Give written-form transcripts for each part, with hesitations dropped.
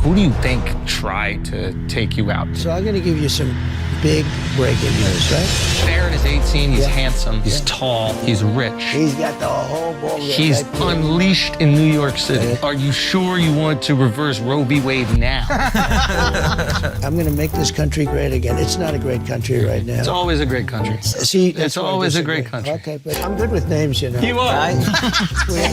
Who do you think tried to take you out? So I'm going to give you some big breaking news, right? Barrett is 18, he's handsome, he's tall, he's rich. He's got the whole ball. He's unleashed in New York City. Are you sure you want to reverse Roe v. Wade now? I'm going to make this country great again. It's not a great country right now. It's always a great country. See, It's always a great country. Okay, but I'm good with names, you know. You are.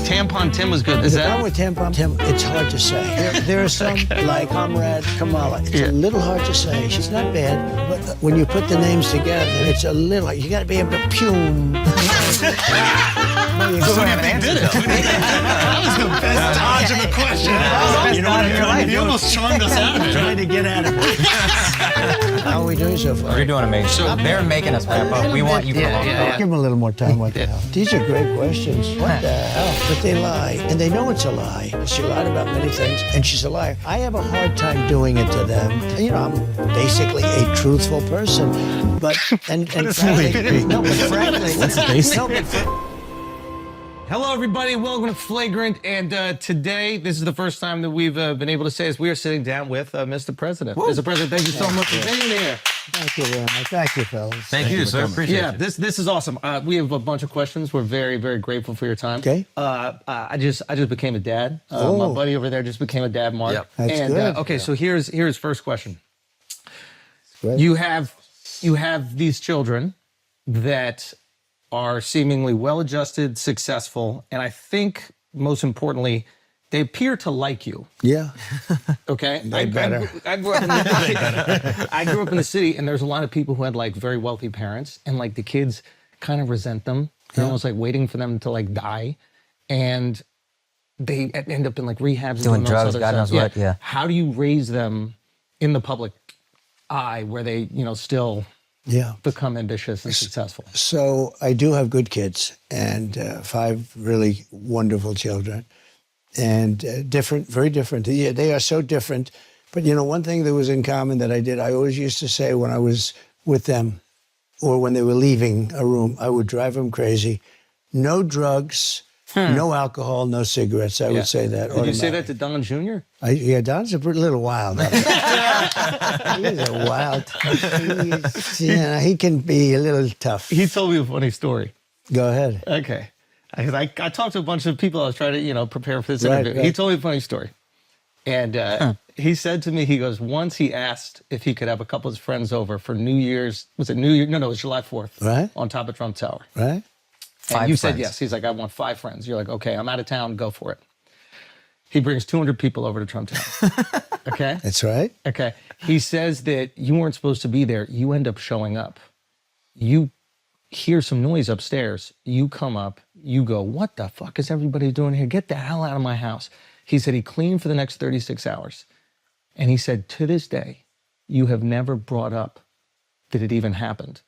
Tampon Tim was good. Is The that? problem with Tampon Tim, it's hard to say. There are some, like Comrade Kamala. It's a little hard to say. She's not bad, but when you put the names together, it's a little, you got to be able to pume. That was the best dodge of a question. You know what I mean? You almost charmed us out of it. Trying to get out of it. How are we doing so far? You're doing amazing. So they're making us wrap up. We want you for long. Give them a little more time. What the hell? These are great questions. What the hell? But they lie, and they know it's a lie. She lied about many things, and she's a liar. I have a hard time doing it to them. You know, I'm basically a truthful person, but frankly, no, but frankly, Hello, everybody. Welcome to Flagrant. And today, this is the first time that we've been able to say this. We are sitting down with Mr. President. Mr. President, thank you so much for being here. Thank you very much. Thank you, fellas. Thank you, sir. Appreciate it. This is awesome. We have a bunch of questions. We're very, very grateful for your time. Okay. I just became a dad. My buddy over there just became a dad, Mark. Yep. That's good. Okay, so here's first question. Great. You have these children that are seemingly well-adjusted, successful, and I think most importantly, they appear to like you. Yeah. Okay, I grew up in the city, and there's a lot of people who had like very wealthy parents, and like the kids kind of resent them. They're almost like waiting for them to like die, and they end up in like rehabs, Doing and drugs, God knows what. Yeah. How do you raise them in the public eye where they, still become ambitious and successful? So I do have good kids and 5 really wonderful children, and different, very different. Yeah, they are so different. But one thing that was in common that I did, I always used to say when I was with them or when they were leaving a room, I would drive them crazy. No drugs, no alcohol, no cigarettes. I would say that. Did you say that to Don Jr.? Yeah, Don's a little wild. He's a wild. He can be a little tough. He told me a funny story. Go ahead. Okay. I talked to a bunch of people. I was trying to, prepare for this interview. Right. He told me a funny story. And he said to me, he goes, once he asked if he could have a couple of his friends over for New Year's. Was it New Year? No, it was July 4th. Right. On top of Trump Tower. Right. And you said yes. He's like, I want 5 friends. You're like, okay, I'm out of town. Go for it. He brings 200 people over to Trump Tower. Okay? That's right. Okay. He says that you weren't supposed to be there. You end up showing up. You hear some noise upstairs. You come up. You go, what the fuck is everybody doing here? Get the hell out of my house. He said he cleaned for the next 36 hours. And he said, to this day, you have never brought up that it even happened.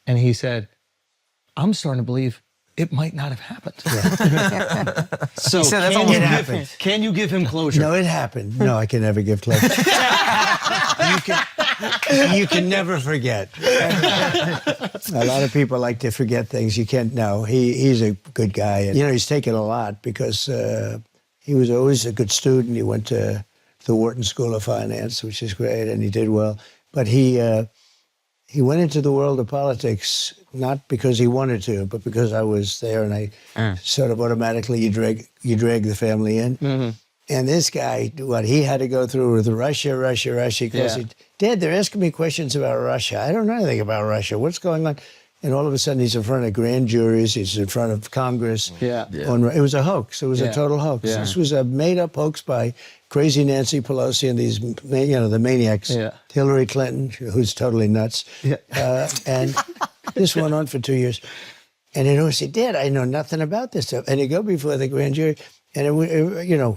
And he said, I'm starting to believe it might not have happened. Yeah. So can you give him closure? No, it happened. No, I can never give closure. You can never forget. A lot of people like to forget things. You can't know. He's a good guy. And, he's taken a lot because he was always a good student. He went to the Wharton School of Finance, which is great, and he did well. But he went into the world of politics not because he wanted to, but because I was there, and I sort of automatically you drag the family in. Mm-hmm. And this guy, what he had to go through with Russia. He goes, Dad, they're asking me questions about Russia. I don't know anything about Russia. What's going on? And all of a sudden, he's in front of grand juries. He's in front of Congress. It was a hoax. It was a total hoax. Yeah. This was a made-up hoax by crazy Nancy Pelosi and these, the maniacs. Yeah. Hillary Clinton, who's totally nuts. Yeah. And this went on for 2 years. And he'd always say, Dad, I know nothing about this stuff. And he'd go before the grand jury. And,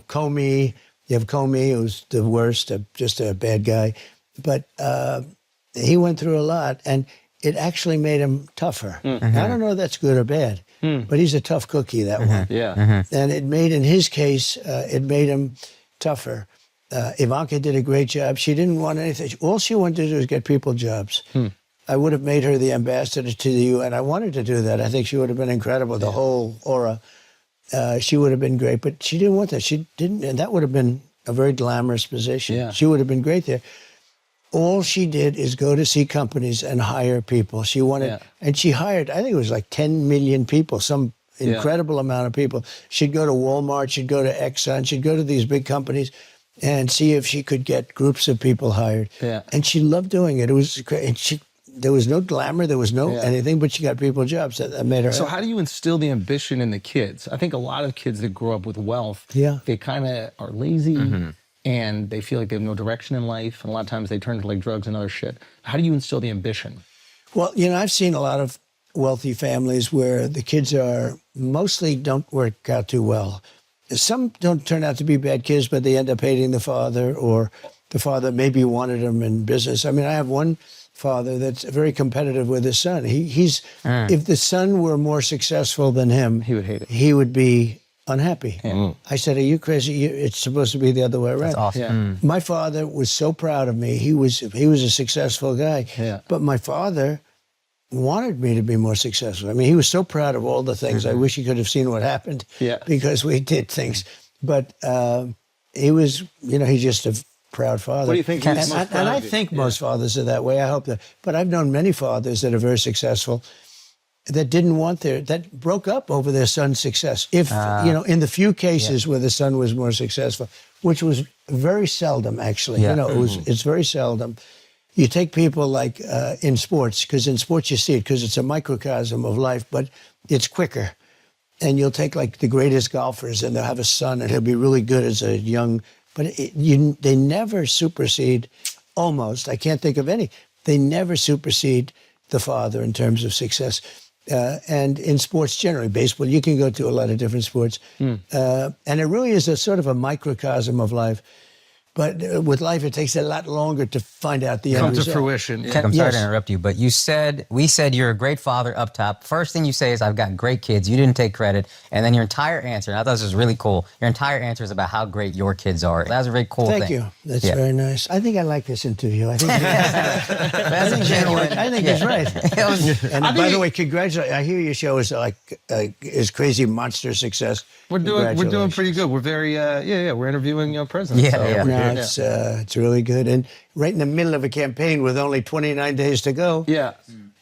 Comey, you have Comey, who's the worst, just a bad guy. But he went through a lot. And it actually made him tougher. Mm-hmm. I don't know if that's good or bad, but he's a tough cookie, that one. Yeah. Mm-hmm. And it made, in his case, it made him tougher. Ivanka did a great job. She didn't want anything. All she wanted to do was get people jobs. I would have made her the ambassador to the UN. I wanted to do that. I think she would have been incredible, the whole aura. She would have been great, but she didn't want that. She didn't, and that would have been a very glamorous position. Yeah. She would have been great there. All she did is go to see companies and hire people. She wanted, and she hired, I think it was like 10 million people, some incredible amount of people. She'd go to Walmart, she'd go to Exxon, she'd go to these big companies and see if she could get groups of people hired. Yeah. And she loved doing it. It was great. And there was no glamour, there was no anything, but she got people jobs that made her. So how do you instill the ambition in the kids? I think a lot of kids that grow up with wealth, they kind of are lazy and they feel like they have no direction in life. And a lot of times they turn to like drugs and other shit. How do you instill the ambition? Well, I've seen a lot of wealthy families where the kids are mostly don't work out too well. Some don't turn out to be bad kids, but they end up hating the father, or the father maybe wanted them in business. I mean, I have one father that's very competitive with his son. He's if the son were more successful than him, he would hate it. He would be unhappy. I said, "Are you crazy? It's supposed to be the other way around." That's awesome. My father was so proud of me. He was a successful guy. But my father wanted me to be more successful. I mean, he was so proud of all the things. I wish he could have seen what happened because we did things. But he was, he's just a proud father. What do you think? And I think most fathers are that way. I hope that. But I've known many fathers that are very successful that didn't want that broke up over their son's success. If, in the few cases where the son was more successful, which was very seldom, actually. It's very seldom. You take people like in sports, because in sports you see it, because it's a microcosm of life, but it's quicker. And you'll take like the greatest golfers, and they'll have a son, and he'll be really good as a young, but they never supersede, almost, I can't think of any, they never supersede the father in terms of success. And in sports generally, baseball, you can go to a lot of different sports. And it really is a sort of a microcosm of life. But with life, it takes a lot longer to find out the end result. Come to fruition. I'm sorry to interrupt you, but we said you're a great father up top. First thing you say is, I've got great kids. You didn't take credit. And then your entire answer, and I thought this was really cool, your entire answer is about how great your kids are. That was a very cool thing. Thank you. That's very nice. I think I like this interview. I think that's genuine. I think it's right. And by the way, congratulations. I hear your show is is crazy monster success. We're doing pretty good. We're very we're interviewing presidents. It's really good. And right in the middle of a campaign with only 29 days to go. Yeah.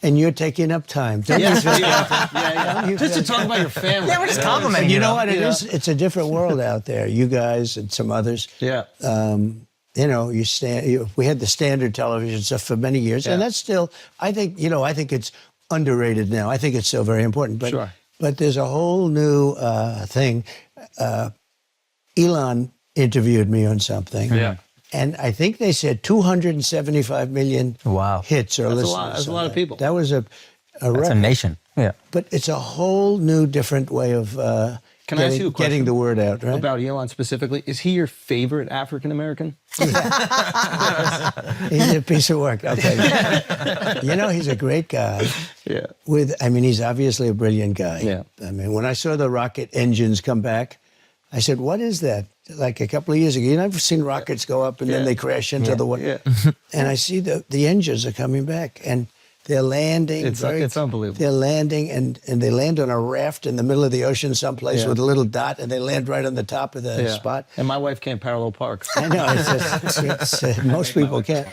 And you're taking up time. Just to talk about your family. Yeah, we're just complimenting you know what it is? It's a different world out there. You guys and some others. Yeah. We had the standard television stuff for many years. And that's still, I think it's underrated now. I think it's still very important. But, but there's a whole new thing. Elon interviewed me on something. Yeah. And I think they said 275 million hits or listens. That's a lot of people. That was a record. That's a nation. Yeah. But it's a whole new, different way of Can I ask you a question getting the word out, right? About Elon specifically. Is he your favorite African-American? He's a piece of work, I'll tell you. He's a great guy. Yeah. He's obviously a brilliant guy. Yeah. I mean, when I saw the rocket engines come back, I said, what is that? Like a couple of years ago, I've seen rockets go up and then they crash into the water. Yeah. And I see the engines are coming back and they're landing. It's unbelievable. They're landing and they land on a raft in the middle of the ocean someplace with a little dot, and they land right on the top of the spot. And my wife can't parallel park. I know. It's most people can't.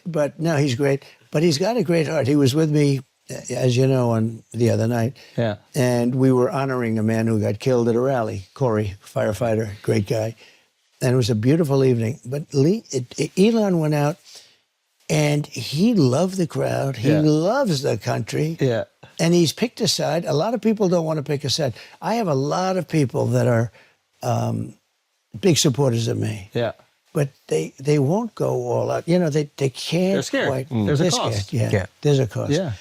But no, he's great. But he's got a great heart. He was with me, as you know, on the other night. Yeah. And we were honoring a man who got killed at a rally, Corey, firefighter, great guy. And it was a beautiful evening. But Elon went out and he loved the crowd. He loves the country. Yeah. And he's picked a side. A lot of people don't want to pick a side. I have a lot of people that are big supporters of me. Yeah. But they won't go all out. They can't. They're scared. Quite. There's a cost. Scared. Yeah. There's a cost. Yeah.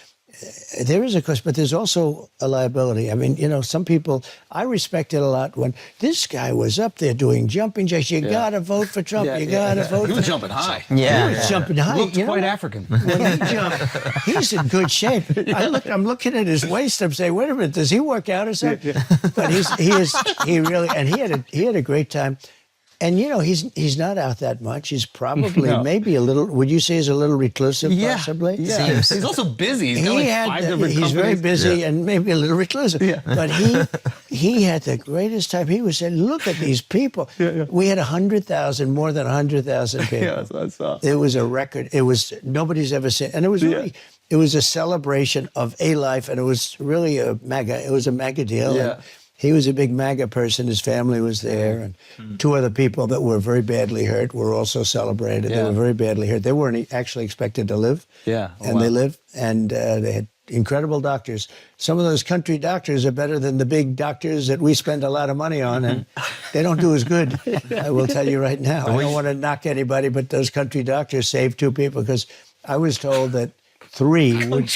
There is a cost, but there's also a liability. I mean, some people, I respect it a lot when this guy was up there doing jumping jacks. You got to vote for Trump. You got to vote. He was jumping high. Yeah. He was jumping high. Looked quite African. When he jumped, he's in good shape. I'm looking at his waist. I'm saying, wait a minute, does he work out or something? But he really, and he had a great time. And he's not out that much. He's probably maybe a little. Would you say he's a little reclusive, possibly? Yeah. He's also busy. He's got like 5 different He's companies. very busy and maybe a little reclusive. Yeah. But he had the greatest time. He was saying, look at these people. We had 100,000, more than 100,000 people. Yeah, that's what I saw. It was a record. It was, nobody's ever seen. And it was really, it was a celebration of a life. And it was really it was a mega deal. Yeah. And he was a big MAGA person. His family was there. And two other people that were very badly hurt were also celebrated. They were very badly hurt. They weren't actually expected to live. Yeah. Oh, and they lived. And they had incredible doctors. Some of those country doctors are better than the big doctors that we spend a lot of money on, and they don't do as good. I will tell you right now. I don't want to knock anybody, but those country doctors saved 2 people, because I was told that 3 would...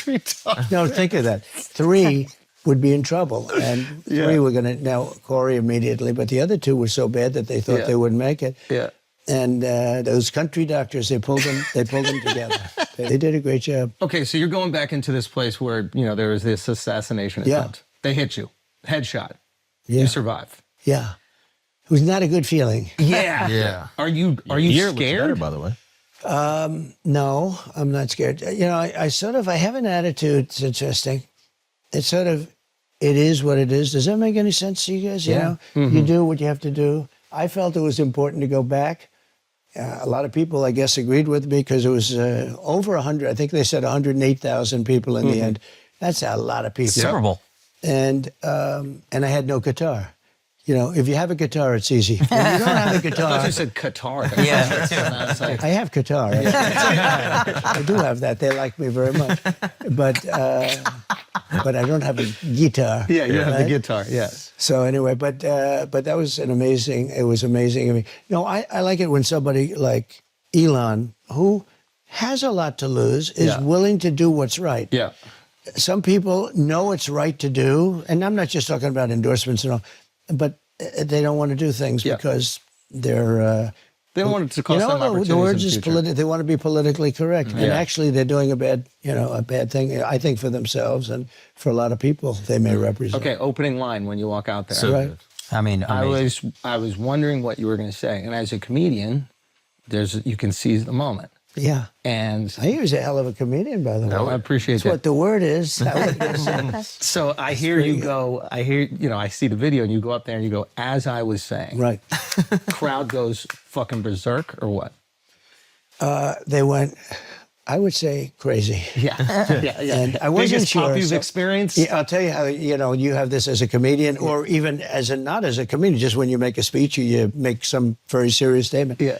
No, think of that. 3 would be in trouble, and 3 were going to... Now, Corey immediately, but the other 2 were so bad that they thought they wouldn't make it. Yeah. And those country doctors, they pulled them together. They did a great job. Okay, so you're going back into this place where, you know, there was this assassination attempt. They hit you. Headshot. You survive. Yeah. It was not a good feeling. Yeah. Yeah. Are you Beer looks scared? better, by the way. No, I'm not scared. You know, I have an attitude. It's interesting. It's sort of, it is what it is. Does that make any sense to you guys? You know, you do what you have to do. I felt it was important to go back. A lot of people, I guess, agreed with me, because it was over 100. I think they said 108,000 people in the end. That's a lot of people. Super Bowl. And I had no guitar. You know, if you have a guitar, it's easy. When you don't have a I guitar... thought you said Qatar. Yeah, I have guitar. I do have that. They like me very much. But I don't have a guitar. Yeah, you have the right? guitar, yes. So anyway, but that was it was amazing. I mean, no, I like it when somebody like Elon, who has a lot to lose, is willing to do what's right. Yeah. Some people know it's right to do, and I'm not just talking about endorsements and all, but they don't want to do things because they're... They don't want it to cost them opportunities the word in is the future. they want to be politically correct, and actually they're doing a bad thing. I think for themselves and for a lot of people they may represent. Okay, opening line when you walk out there. So Right. good. I mean, amazing. I was wondering what you were going to say, and as a comedian, you can seize the moment. Yeah, And I hear he's a hell of a comedian, by the way. I appreciate That's that. what the word is. So I hear you go. I see the video, and you go up there and you go, as I was saying. Right. Crowd goes fucking berserk, or what? They went, I would say, crazy. Yeah. Yeah. And I wasn't Biggest sure. pop you've so- experienced? Yeah, I'll tell you how, you have this as a comedian, or even not as a comedian, just when you make a speech or you make some very serious statement. Yeah.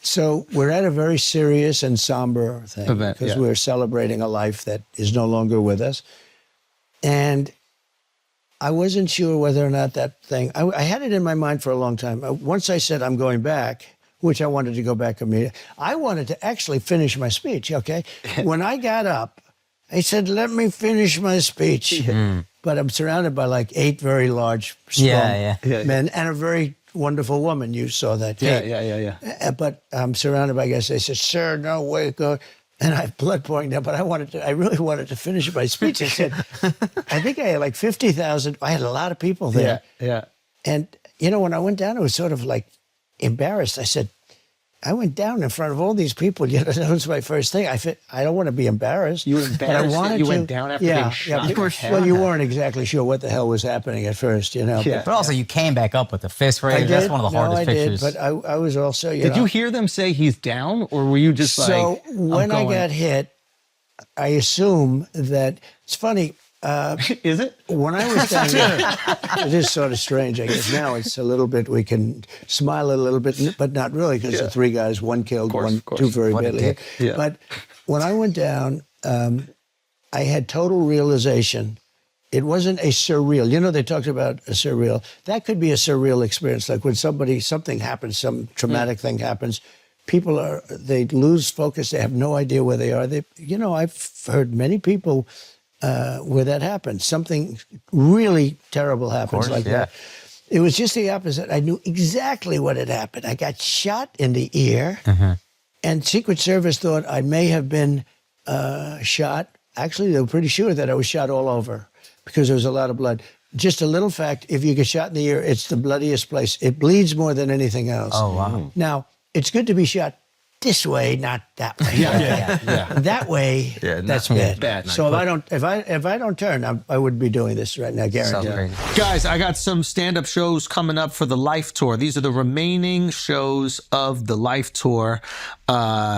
So we're at a very serious and somber thing, Event, because yeah. we're celebrating a life that is no longer with us. And I wasn't sure whether or not that thing, I had it in my mind for a long time. Once I said I'm going back, which I wanted to go back immediately, I wanted to actually finish my speech, okay? When I got up, I said, let me finish my speech. But I'm surrounded by like 8 very large, strong men and a very wonderful woman. You saw that tape. Yeah. But I'm surrounded by guys. They said, sir, no way, go. And I have blood pouring down, but I really wanted to finish my speech. I said, I think I had like 50,000. I had a lot of people there. Yeah. And, when I went down, I was sort of like embarrassed. I said, I went down in front of all these people. That was my first thing. I don't want to be embarrassed. You were but I embarrassed wanted that you to, went down after being shot? Yeah, well, you weren't exactly sure what the hell was happening at first, Yeah. But also, you came back up with the fist I raised. did. That's one of the hardest I pictures. did, but I was also, Did you hear them say he's down, or were you just So when I got hit, I assume that, it's funny, is it? when I was down there, it is sort of strange, I guess. Now it's a little bit, we can smile a little bit, but not really, because the 3 guys, 1 killed, Of course. 2 very What a badly dick. hit. Yeah. But when I went down, I had total realization. It wasn't a surreal. They talked about a surreal. That could be a surreal experience, like when something happens, some traumatic thing happens. People they lose focus. They have no idea where they are. I've heard many people where that happens. Something really terrible happens like that. It was just the opposite. I knew exactly what had happened. I got shot in the ear, and Secret Service thought I may have been shot. Actually, they were pretty sure that I was shot all over because there was a lot of blood. Just a little fact, if you get shot in the ear, it's the bloodiest place. It bleeds more than anything else. Oh, wow. Now, it's good to be shot this way, not that way. Yeah. That way, that's bad. bad. So if I don't turn, I would be doing this right now, guaranteed. So crazy. Guys, I got some stand-up shows coming up for the Life Tour. These are the remaining shows of the Life Tour.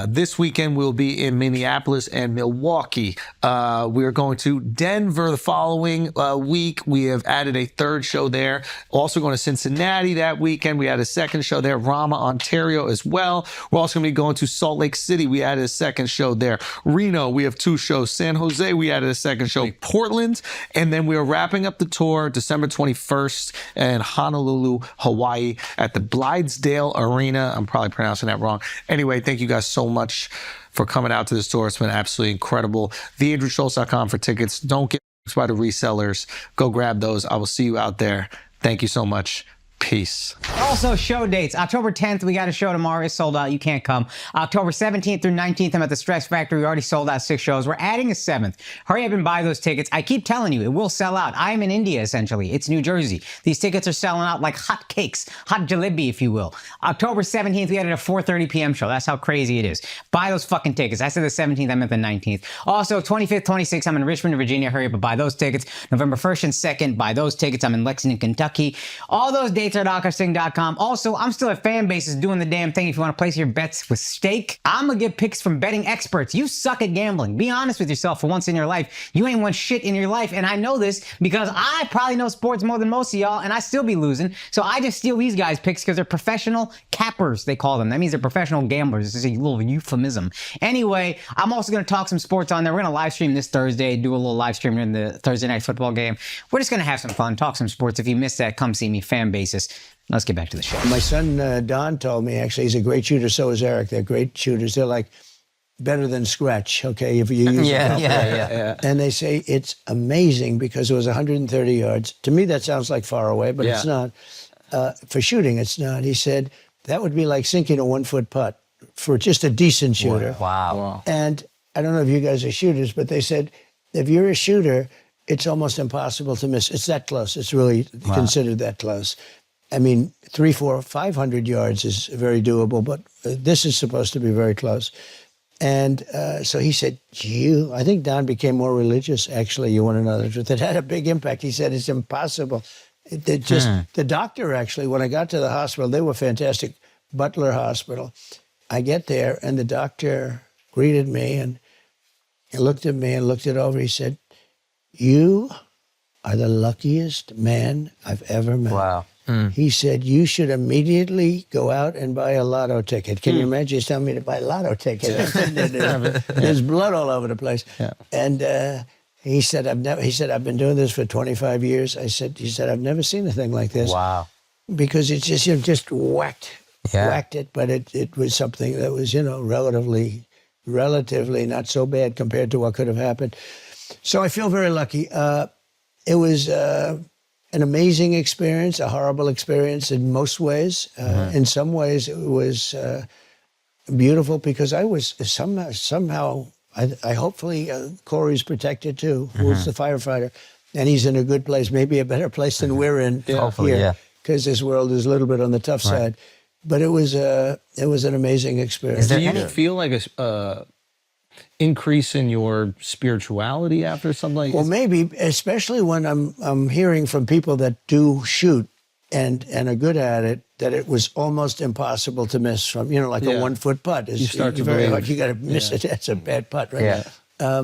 This weekend we'll be in Minneapolis and Milwaukee. We're going to Denver the following week. We have added a third show there. Also going to Cincinnati that weekend. We had a second show there. Rama, Ontario as well. We're also going to be going to Salt Lake City. We added a second show there. Reno, we have 2 shows. San Jose, we added a second show. Portland, and then we are wrapping up the tour December 21st in Honolulu, Hawaii at the Blythedale Arena. I'm probably pronouncing that wrong. Anyway, thank you guys so much for coming out to this tour. It's been absolutely incredible. TheAndrewSchultz.com for tickets. Don't get by the resellers. Go grab those. I will see you out there. Thank you so much. Peace. Also, show dates. October 10th, we got a show tomorrow. It's sold out. You can't come. October 17th through 19th, I'm at the Stress Factory. We already sold out 6 shows. We're adding a 7th. Hurry up and buy those tickets. I keep telling you, it will sell out. I am in India, essentially. It's New Jersey. These tickets are selling out like hot cakes. Hot jalebi, if you will. October 17th, we added a 4:30 p.m. show. That's how crazy it is. Buy those fucking tickets. I said the 17th, I meant the 19th. Also, 25th, 26th, I'm in Richmond, Virginia. Hurry up and buy those tickets. November 1st and 2nd, buy those tickets. I'm in Lexington, Kentucky. All those dates are at AkashSingh.com. Also, I'm still at Fan Bases doing the damn thing. If you want to place your bets with stake, I'm going to get picks from betting experts. You suck at gambling. Be honest with yourself for once in your life. You ain't won shit in your life. And I know this because I probably know sports more than most of y'all, and I still be losing. So I just steal these guys' picks because they're professional cappers, they call them. That means they're professional gamblers. This is a little euphemism. Anyway, I'm also going to talk some sports on there. We're going to live stream this Thursday, do a little live stream during the Thursday night football game. We're just going to have some fun, talk some sports. If you missed that, come see me, Fan Basis. Let's get back to the show. My son, Don, told me, actually, he's a great shooter. So is Eric. They're great shooters. They're like better than scratch, okay, if you use Yeah. And they say it's amazing because it was 130 yards. To me, that sounds like far away, but it's not. For shooting, it's not. He said that would be like sinking a 1-foot putt for just a decent shooter. Wow. And I don't know if you guys are shooters, but they said if you're a shooter, it's almost impossible to miss. It's that close. It's really considered that close. I mean, 300, 400, 500 yards is very doable, but this is supposed to be very close. And so he said, I think Don became more religious, actually, you want to know the truth. It had a big impact. He said, it's impossible. The doctor, actually, when I got to the hospital, they were fantastic, Butler Hospital. I get there, and the doctor greeted me, and he looked at me and looked it over. He said, you are the luckiest man I've ever met. Wow. He said, you should immediately go out and buy a lotto ticket. Can you imagine? He's telling me to buy a lotto ticket. There's blood all over the place. Yeah. And he said, I've been doing this for 25 years. He said, I've never seen a thing like this. Wow. Because it's just whacked it, but it was something that was, relatively not so bad compared to what could have happened. So I feel very lucky. It was an amazing experience, a horrible experience in most ways. In some ways, it was beautiful because I was somehow I hopefully Corey's protected too, who's the firefighter, and he's in a good place, maybe a better place than we're in here, because this world is a little bit on the tough side. But it was an amazing experience. Do you feel like a increase in your spirituality after something like this? Well, maybe, especially when I'm hearing from people that do shoot and are good at it, that it was almost impossible to miss from, like a 1-foot putt. You start to very believe. hard. You got to miss it. That's a bad putt, right? Yeah.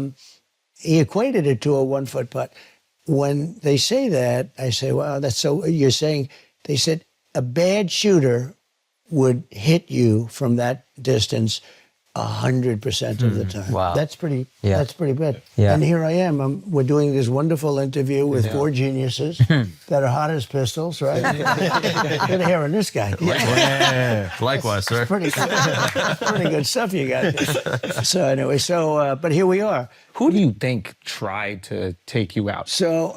He equated it to a 1-foot putt. When they say that, I say, wow, that's so, you're saying, they said a bad shooter would hit you from that distance 100% of the time. Wow. That's pretty bad. Yeah. And here I am. We're doing this wonderful interview with 4 geniuses that are hot as pistols, right? Good hearing this guy. Likewise, sir. Pretty good stuff you got. So anyway, but here we are. Who do you think tried to take you out? So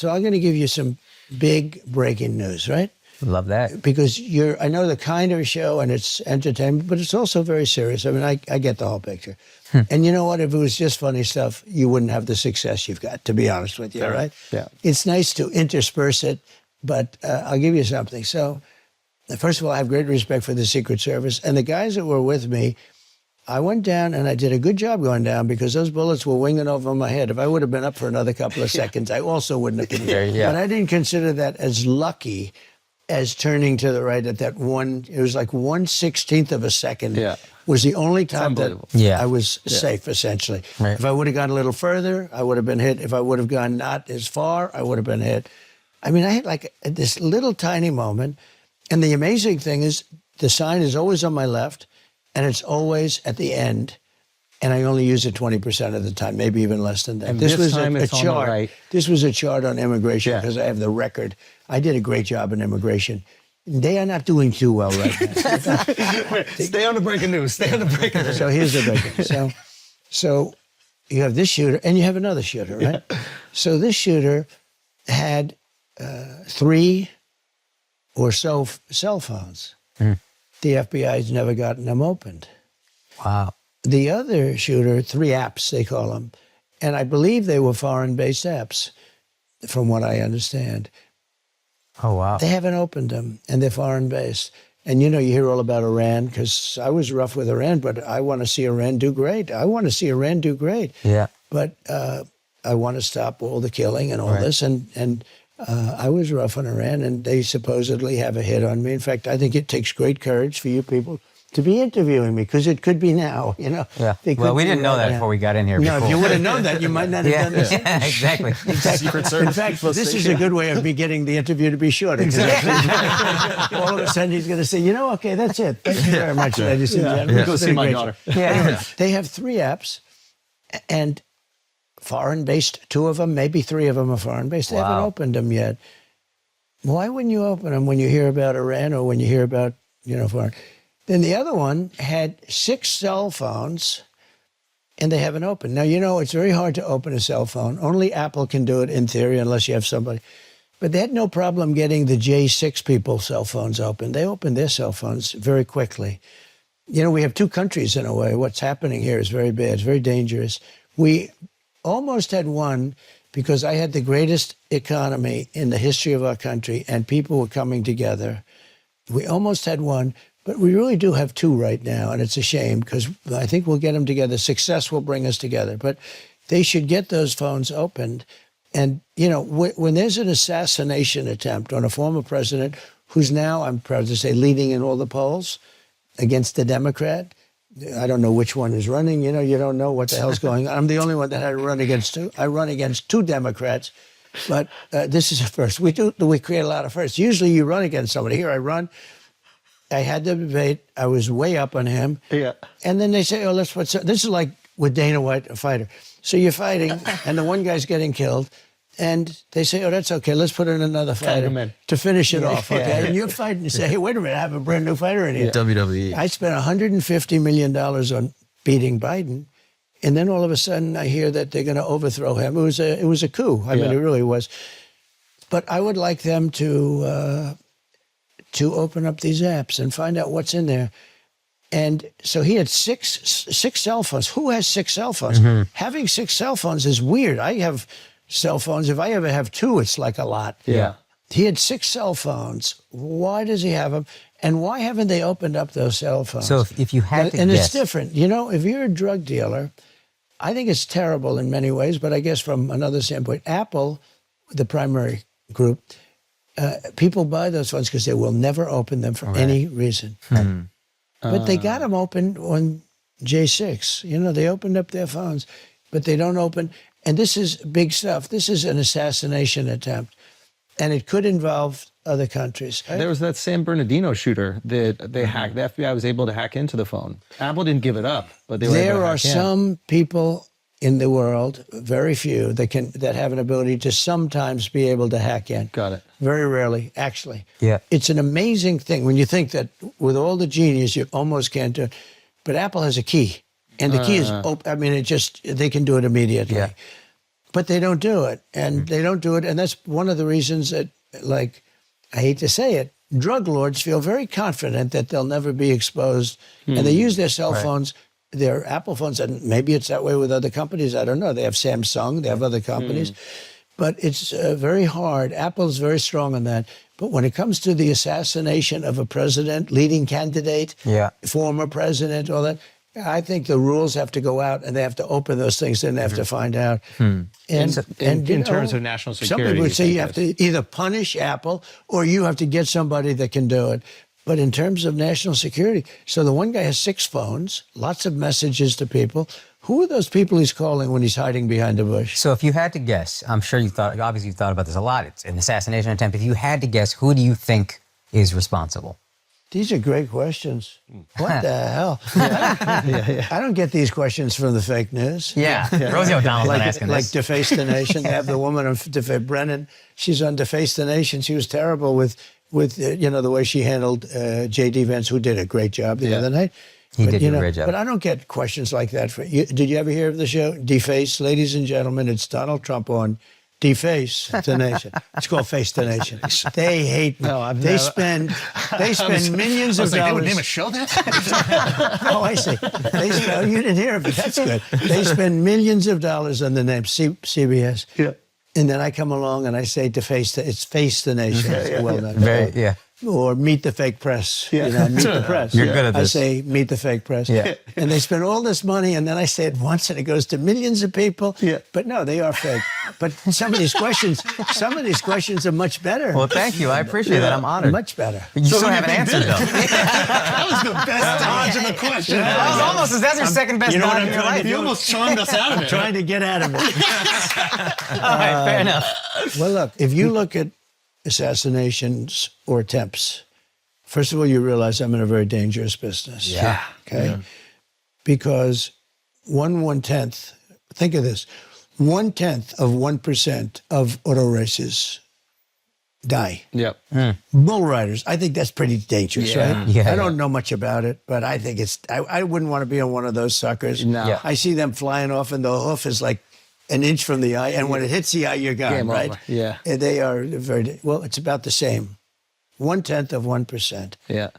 I'm going to give you some big breaking news, right? Love that. Because I know the kind of show and it's entertainment, but it's also very serious. I mean, I get the whole picture. And you know what? If it was just funny stuff, you wouldn't have the success you've got, to be honest with you, right? Yeah. It's nice to intersperse it, but I'll give you something. So first of all, I have great respect for the Secret Service. And the guys that were with me, I went down and I did a good job going down because those bullets were winging over my head. If I would have been up for another couple of seconds, I also wouldn't have been there. Yeah. But I didn't consider that as lucky as turning to the right at that one. It was like 1/16 of a second. Yeah. Was the only time that unbelievable. Yeah. I was safe, essentially. Right. If I would have gone a little further, I would have been hit. If I would have gone not as far, I would have been hit. I mean, I had like this little tiny moment. And the amazing thing is the sign is always on my left, and it's always at the end. And I only use it 20% of the time, maybe even less than that. And this time it's on the chart. right. This was a chart on immigration Yeah. because I have the record. I did a great job in immigration. They are not doing too well right now. Stay on the breaking news. Stay on the breaking news. So here's the breaking. So you have this shooter, and you have another shooter, right? Yeah. So this shooter had 3 or so cell phones. The FBI's never gotten them opened. Wow. The other shooter, 3 apps, they call them. And I believe they were foreign-based apps, from what I understand. Oh, wow. They haven't opened them, and they're foreign-based. And, you know, you hear all about Iran, because I was rough with Iran, but I want to see Iran do great. I want to see Iran do great. Yeah. But I want to stop all the killing and all this. And I was rough on Iran, and they supposedly have a hit on me. In fact, I think it takes great courage for you people to be interviewing me, because it could be now, you know. Yeah. They could Well, we be didn't know right that now. before we got in here. No, Before. if you would have known that, you might not have done this. Yeah, exactly. Secret Service. In fact, this is a good way of me getting the interview to be shorter. All of a sudden, he's going to say, you know, okay, that's it. Thank you very much, ladies and gentlemen. Go It's see been a my great daughter. show. Anyway, they have 3 apps, and foreign-based, 2 of them, maybe 3 of them are foreign-based. They haven't Wow. opened them yet. Why wouldn't you open them when you hear about Iran or when you hear about, you know, foreign? Then the other one had 6 cell phones, and they haven't opened. Now, you know, it's very hard to open a cell phone. Only Apple can do it in theory, unless you have somebody. But they had no problem getting the J6 people's cell phones open. They opened their cell phones very quickly. You know, we have 2 countries in a way. What's happening here is very bad. It's very dangerous. We almost had one, because I had the greatest economy in the history of our country, and people were coming together. We almost had one, but we really do have 2 right now, and it's a shame, because I think we'll get them together. Success will bring us together, but they should get those phones opened. And, you know, when there's an assassination attempt on a former president who's now, I'm proud to say, leading in all the polls against the Democrat, I don't know which one is running. You know, you don't know what the hell's going on. I'm the only one that had to run against 2. I run against 2 Democrats, but this is a first. We create a lot of firsts. Usually you run against somebody. Here I run. I had the debate. I was way up on him. Yeah. And then they say, oh, let's put... This is like with Dana White, a fighter. So you're fighting, and the one guy's getting killed. And they say, oh, that's okay. Let's put in another fighter him in. to finish it off, okay? Yeah. And you're fighting. You say, hey, wait a minute. I have a brand new fighter in here. WWE. I spent $150 million on beating Biden, and then all of a sudden I hear that they're going to overthrow him. It was a coup. I mean, it really was. But I would like them to open up these apps and find out what's in there. And so he had six cell phones. Who has 6 cell phones? Having 6 cell phones is weird. I have cell phones. If I ever have 2, it's like a lot. Yeah. He had 6 cell phones. Why does he have them? And why haven't they opened up those cell phones? So if you had to And guess, it's different. You know, if you're a drug dealer, I think it's terrible in many ways, but I guess from another standpoint, Apple, the primary group, people buy those phones because they will never open them for any reason. But they got them open on J6. You know, they opened up their phones, but they don't open. And this is big stuff. This is an assassination attempt, and it could involve other countries. There was that San Bernardino shooter that they hacked. The FBI was able to hack into the phone. Apple didn't give it up, but they were able to There are hack in. some people in the world, very few, that have an ability to sometimes be able to hack in. Got it. Very rarely, actually. Yeah. It's an amazing thing when you think that with all the genius, you almost can't do it. But Apple has a key, and the key is open. I mean, they can do it immediately. Yeah. But they don't do it, and they don't do it. And that's one of the reasons that, like, I hate to say it, drug lords feel very confident that they'll never be exposed. And they use their cell phones, their Apple phones, and maybe it's that way with other companies. I don't know. They have Samsung, they have other companies. But it's very hard. Apple's very strong on that. But when it comes to the assassination of a president, leading candidate, Yeah. former president, all that, I think the rules have to go out and they have to open those things and they have to find out. And In terms of national some security, people would you say think you have to either punish Apple or you have to get somebody that can do it. But in terms of national security, so the one guy has 6 phones, lots of messages to people. Who are those people he's calling when he's hiding behind a bush? So if you had to guess, I'm sure obviously you've thought about this a lot. It's an assassination attempt. If you had to guess, who do you think is responsible? These are great questions. What the hell? I don't get these questions from the fake news. Yeah. Rosie O'Donnell's not asking Like this. Deface the Nation. They have the woman on Brennan. She's on Deface the Nation. She was terrible with the way she handled J.D. Vance, who did a great job the other night. He did do a great job. But I don't get questions like that. Did you ever hear of the show Deface? Ladies and gentlemen, it's Donald Trump on Deface the Nation. It's called Face the Nation. They hate me. No, they spend millions of dollars. They would name a show that? Oh, I see. You didn't hear of it. That's good. They spend millions of dollars on the name CBS. Yeah. And then I come along and I say it's Face the Nation. Well done. Yeah. Or Meet the Fake Press. Yeah. Meet the press. You're good at I this. say Meet the Fake Press. Yeah. And they spend all this money, and then I say it once, and it goes to millions of people. Yeah. But no, they are fake. But some of these questions are much better. Well, thank you. I appreciate that. I'm honored. Much better. You still haven't answered, though. That was the best dodge in the question. That's your second best You know what dodge I'm in your trying life. to You almost charmed us out of it. Trying to get out of it. All right, fair enough. Well, look, if you look at assassinations or attempts, first of all, you realize I'm in a very dangerous business. Yeah. Okay. Yeah. Because 1/10, think of this, 1/10 of 1% of auto races die. Yep. Bull riders, I think that's pretty dangerous, Yeah. right? Yeah, I don't know much about it, but I think I wouldn't want to be on one of those suckers. No. Yeah. I see them flying off and the hoof is like an inch from the eye, and when it hits the eye, you're gone, Game right? over. Yeah. And they are well, it's about the same. 1/10 of 1%. Yeah.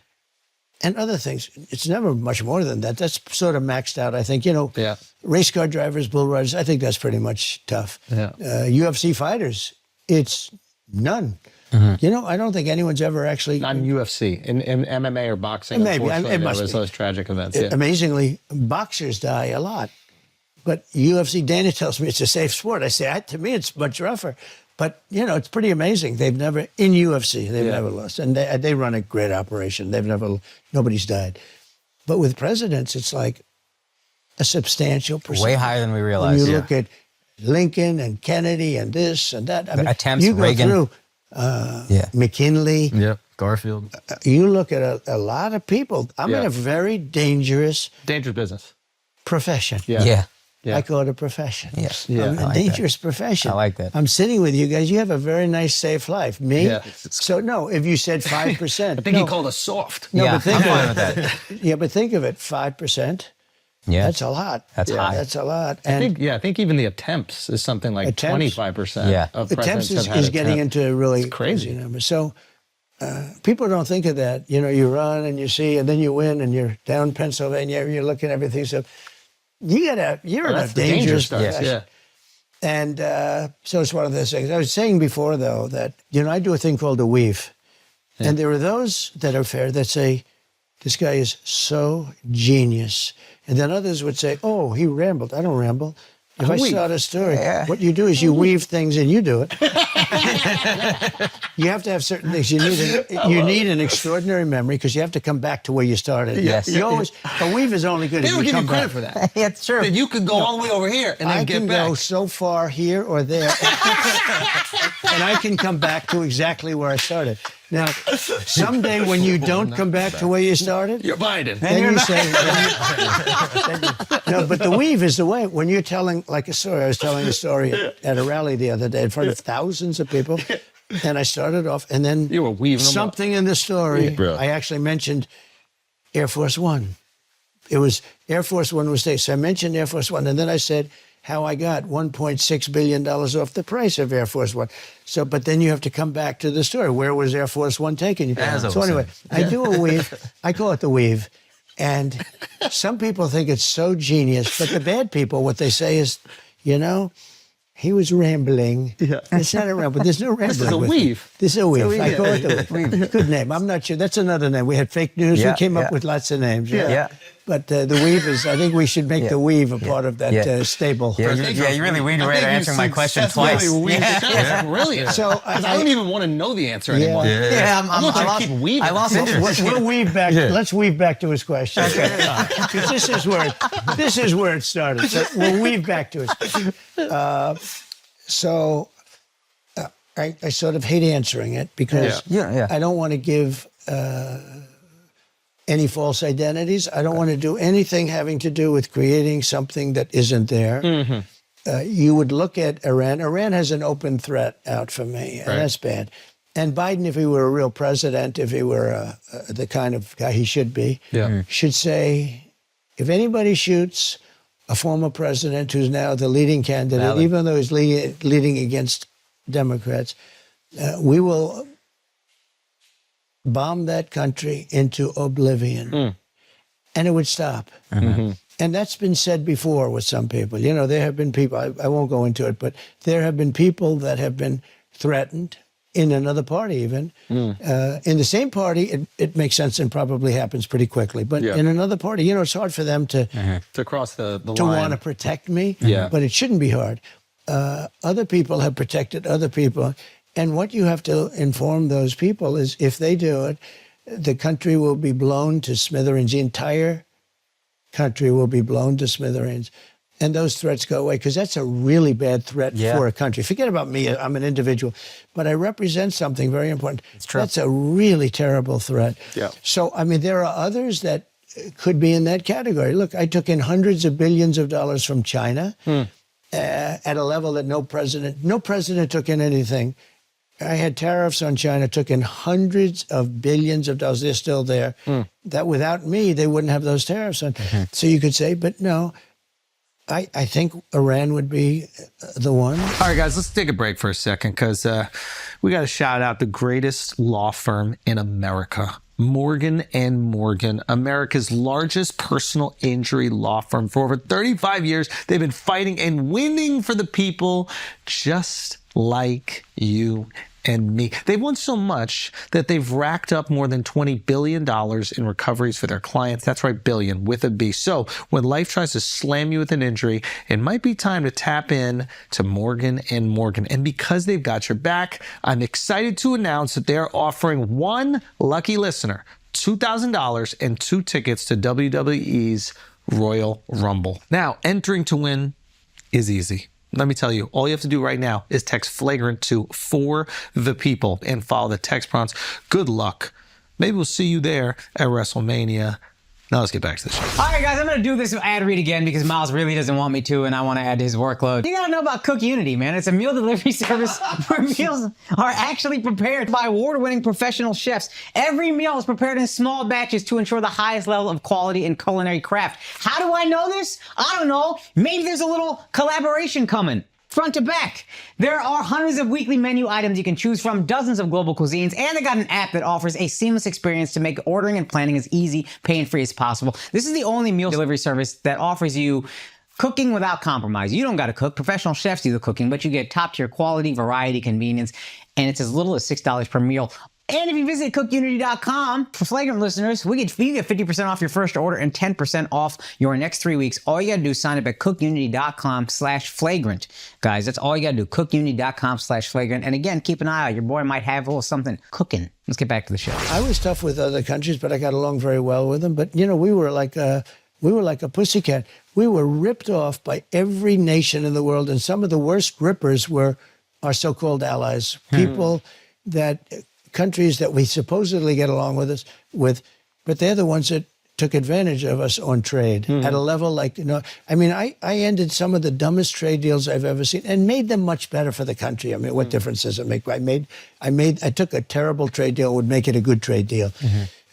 And other things, it's never much more than that. That's sort of maxed out, I think. Yeah. Race car drivers, bull riders, I think that's pretty much tough. Yeah. UFC fighters, it's none. I don't think anyone's ever actually... Not in UFC. In MMA or boxing, Maybe. unfortunately, It must there was be. those tragic events. Yeah. Amazingly, boxers die a lot. But UFC, Dana tells me it's a safe sport. I say, to me, it's much rougher. But, it's pretty amazing. They've never, in UFC, they've never lost. And they run a great operation. Nobody's died. But with presidents, it's like a substantial percentage. Way higher than we When realized. you look at Lincoln and Kennedy and this and that. I mean, attempts, you go Reagan. through McKinley. Yep. Garfield. You look at a lot of people. I'm in a very dangerous Dangerous business. profession. Yeah. Yeah. I call it a profession. Yes. Yeah, I'm I a like dangerous profession. I like that. I'm sitting with you guys. You have a very nice, safe life. Me? Yeah. So, no, if you said 5%. I think he called us soft. No, Yeah, but think I'm fine of with it. Yeah, but think of it. 5%. Yeah. That's a lot. That's high. That's a lot. I And think even the attempts is something like Attempts? 25% Yeah. of attempts presidents have had is getting attempt. into really It's crazy. numbers. So people don't think of that. You run and you see, and then you win, and you're down Pennsylvania. You're looking at everything. So you're in a That's the danger dangerous starts. profession. Yeah. And so it's one of those things. I was saying before, though, that, I do a thing called a weave. And there are those that are fair that say, this guy is so genius. And then others would say, oh, he rambled. I don't ramble. If I start a story, what you do is you weave things and you do it. You have to have certain things. You need an extraordinary memory because you have to come back to where you started. Yes. You always, a weave is only good They if don't you give you come credit back. for that. Yeah, it's true. That you could go all the way over here and then I get can back. go so far here or there, and I can come back to exactly where I started. Now, someday when you don't come back to where you started, You're Biden. then you say, no, but the weave is the way. When you're telling like a story, I was telling a story at a rally the other day in front of thousands of people, and I started off, and then You were weaving them up. something in the story, bro. I actually mentioned Air Force One. It was Air Force One was there. So I mentioned Air Force One, and then I said how I got $1.6 billion off the price of Air Force One. So, but then you have to come back to the story. Where was Air Force One taking you? As I So was anyway, I do a weave. I call it the weave. And some people think it's so genius, but the bad people, what they say is, He was rambling. Yeah. It's not a ramble. There's no rambling. This is a with weave. it. This is a weave. I weave. call it the weave. Good name. I'm not sure. That's another name. We had fake news. Yeah, We came yeah. up with lots of names. Right? Yeah. But the weave is, I think we should make Yeah. the weave a part of that Yeah. stable. Yeah, you really weaved away to answering my question twice. That's brilliant. So, 'Cause I don't even want to know the answer anymore. Yeah, I'm gonna I lost, keep weaving. I lost interest. We'll weave back. Let's weave back to his question. Because this is where it started. So we'll weave back to his. I sort of hate answering it because Yeah. I don't want to give any false identities. I don't want to do anything having to do with creating something that isn't there. You would look at Iran. Iran has an open threat out for me, and that's bad. And Biden, if he were a real president, if he were the kind of guy he should be, should say, if anybody shoots a former president who's now the leading candidate, even though he's leading against Democrats, we will bomb that country into oblivion. And it would stop. And that's been said before with some people. You know, there have been people, I won't go into it, but there have been people that have been threatened in another party even. In the same party, it makes sense and probably happens pretty quickly. But in another party, you know, it's hard for them to cross the to line. want to protect me. Yeah. But it shouldn't be hard. Other people have protected other people. And what you have to inform those people is if they do it, the country will be blown to smithereens. The entire country will be blown to smithereens. And those threats go away because that's a really bad threat for a country. Forget about me. I'm an individual. But I represent something very important. It's true. That's a really terrible threat. Yeah. So, I mean, there are others that could be in that category. Look, I took in hundreds of billions of dollars from China at a level that no president took in anything. I had tariffs on China, took in hundreds of billions of dollars. They're still there. That without me, they wouldn't have those tariffs on. So you could say, but no, I think Iran would be the one. All right, guys, let's take a break for a second because we got to shout out the greatest law firm in America, Morgan & Morgan, America's largest personal injury law firm. For over 35 years, they've been fighting and winning for the people just like you and me. They've won so much that they've racked up more than $20 billion in recoveries for their clients. That's right, billion with a B. So when life tries to slam you with an injury, it might be time to tap in to Morgan & Morgan. And because they've got your back, I'm excited to announce that they're offering one lucky listener $2,000 and 2 tickets to WWE's Royal Rumble. Now, entering to win is easy. Let me tell you, all you have to do right now is text flagrant to For the People and follow the text prompts. Good luck. Maybe we'll see you there at WrestleMania. Now let's get back to the show. All right, guys, I'm going to do this ad read again because Miles really doesn't want me to, and I want to add to his workload. You got to know about Cook Unity, man. It's a meal delivery service where meals are actually prepared by award-winning professional chefs. Every meal is prepared in small batches to ensure the highest level of quality in culinary craft. How do I know this? I don't know. Maybe there's a little collaboration coming. Front to back. There are hundreds of weekly menu items you can choose from, dozens of global cuisines, and they got an app that offers a seamless experience to make ordering and planning as easy, pain-free as possible. This is the only meal delivery service that offers you cooking without compromise. You don't got to cook. Professional chefs do the cooking, but you get top-tier quality, variety, convenience, and it's as little as $6 per meal. And if you visit cookunity.com, for Flagrant listeners, you get 50% off your first order and 10% off your next 3 weeks. All you got to do is sign up at cookunity.com/flagrant. Guys, that's all you got to do, cookunity.com/flagrant. And again, keep an eye out. Your boy might have a little something cooking. Let's get back to the show. I was tough with other countries, but I got along very well with them. But, you know, we were like a pussycat. We were ripped off by every nation in the world, and some of the worst rippers were our so-called allies, people countries that we supposedly get along with, but they're the ones that took advantage of us on trade at a level like, you know, I mean, I ended some of the dumbest trade deals I've ever seen and made them much better for the country. I mean, what difference does it make? I took a terrible trade deal, would make it a good trade deal.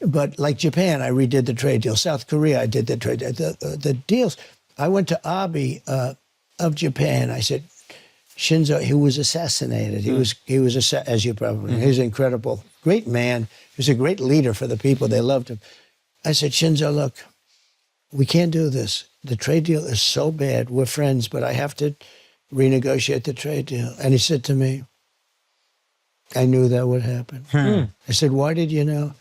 But like Japan, I redid the trade deal. South Korea, I did the trade deal. The deals. I went to Abe of Japan. I said, Shinzo, he was assassinated. He was as you probably know, he was an incredible, great man. He was a great leader for the people. They loved him. I said, Shinzo, look, we can't do this. The trade deal is so bad. We're friends, but I have to renegotiate the trade deal. And he said to me, I knew that would happen. I said, why did you know?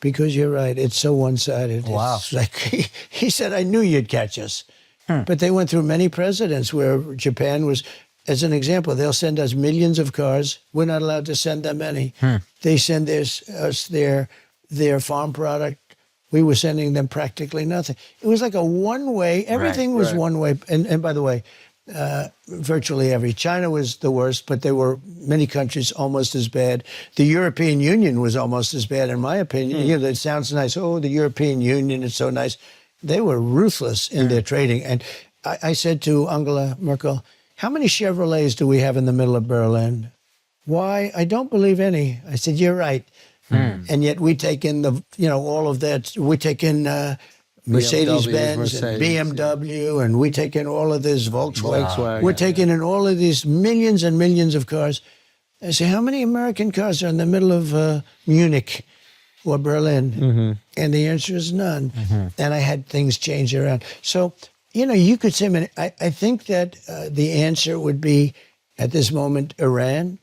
Because you're right. It's so one-sided. Wow. It's like he said, I knew you'd catch us. But they went through many presidents where Japan was, as an example, they'll send us millions of cars. We're not allowed to send them any. They send us their farm product. We were sending them practically nothing. It was like a one-way. Everything was one way. And by the way, virtually every. China was the worst, but there were many countries almost as bad. The European Union was almost as bad, in my opinion. You know, it sounds nice. Oh, the European Union is so nice. They were ruthless in their trading. And I said to Angela Merkel, how many Chevrolets do we have in the middle of Berlin? Why? I don't believe any. I said, you're right. And yet we take in all of that. We take in Mercedes-Benz and BMW, and we take in all of this Volkswagen. We're taking in all of these millions and millions of cars. I say, how many American cars are in the middle of Munich or Berlin? And the answer is none. And I had things change around. So, you could say, I think that the answer would be, at this moment, Iran.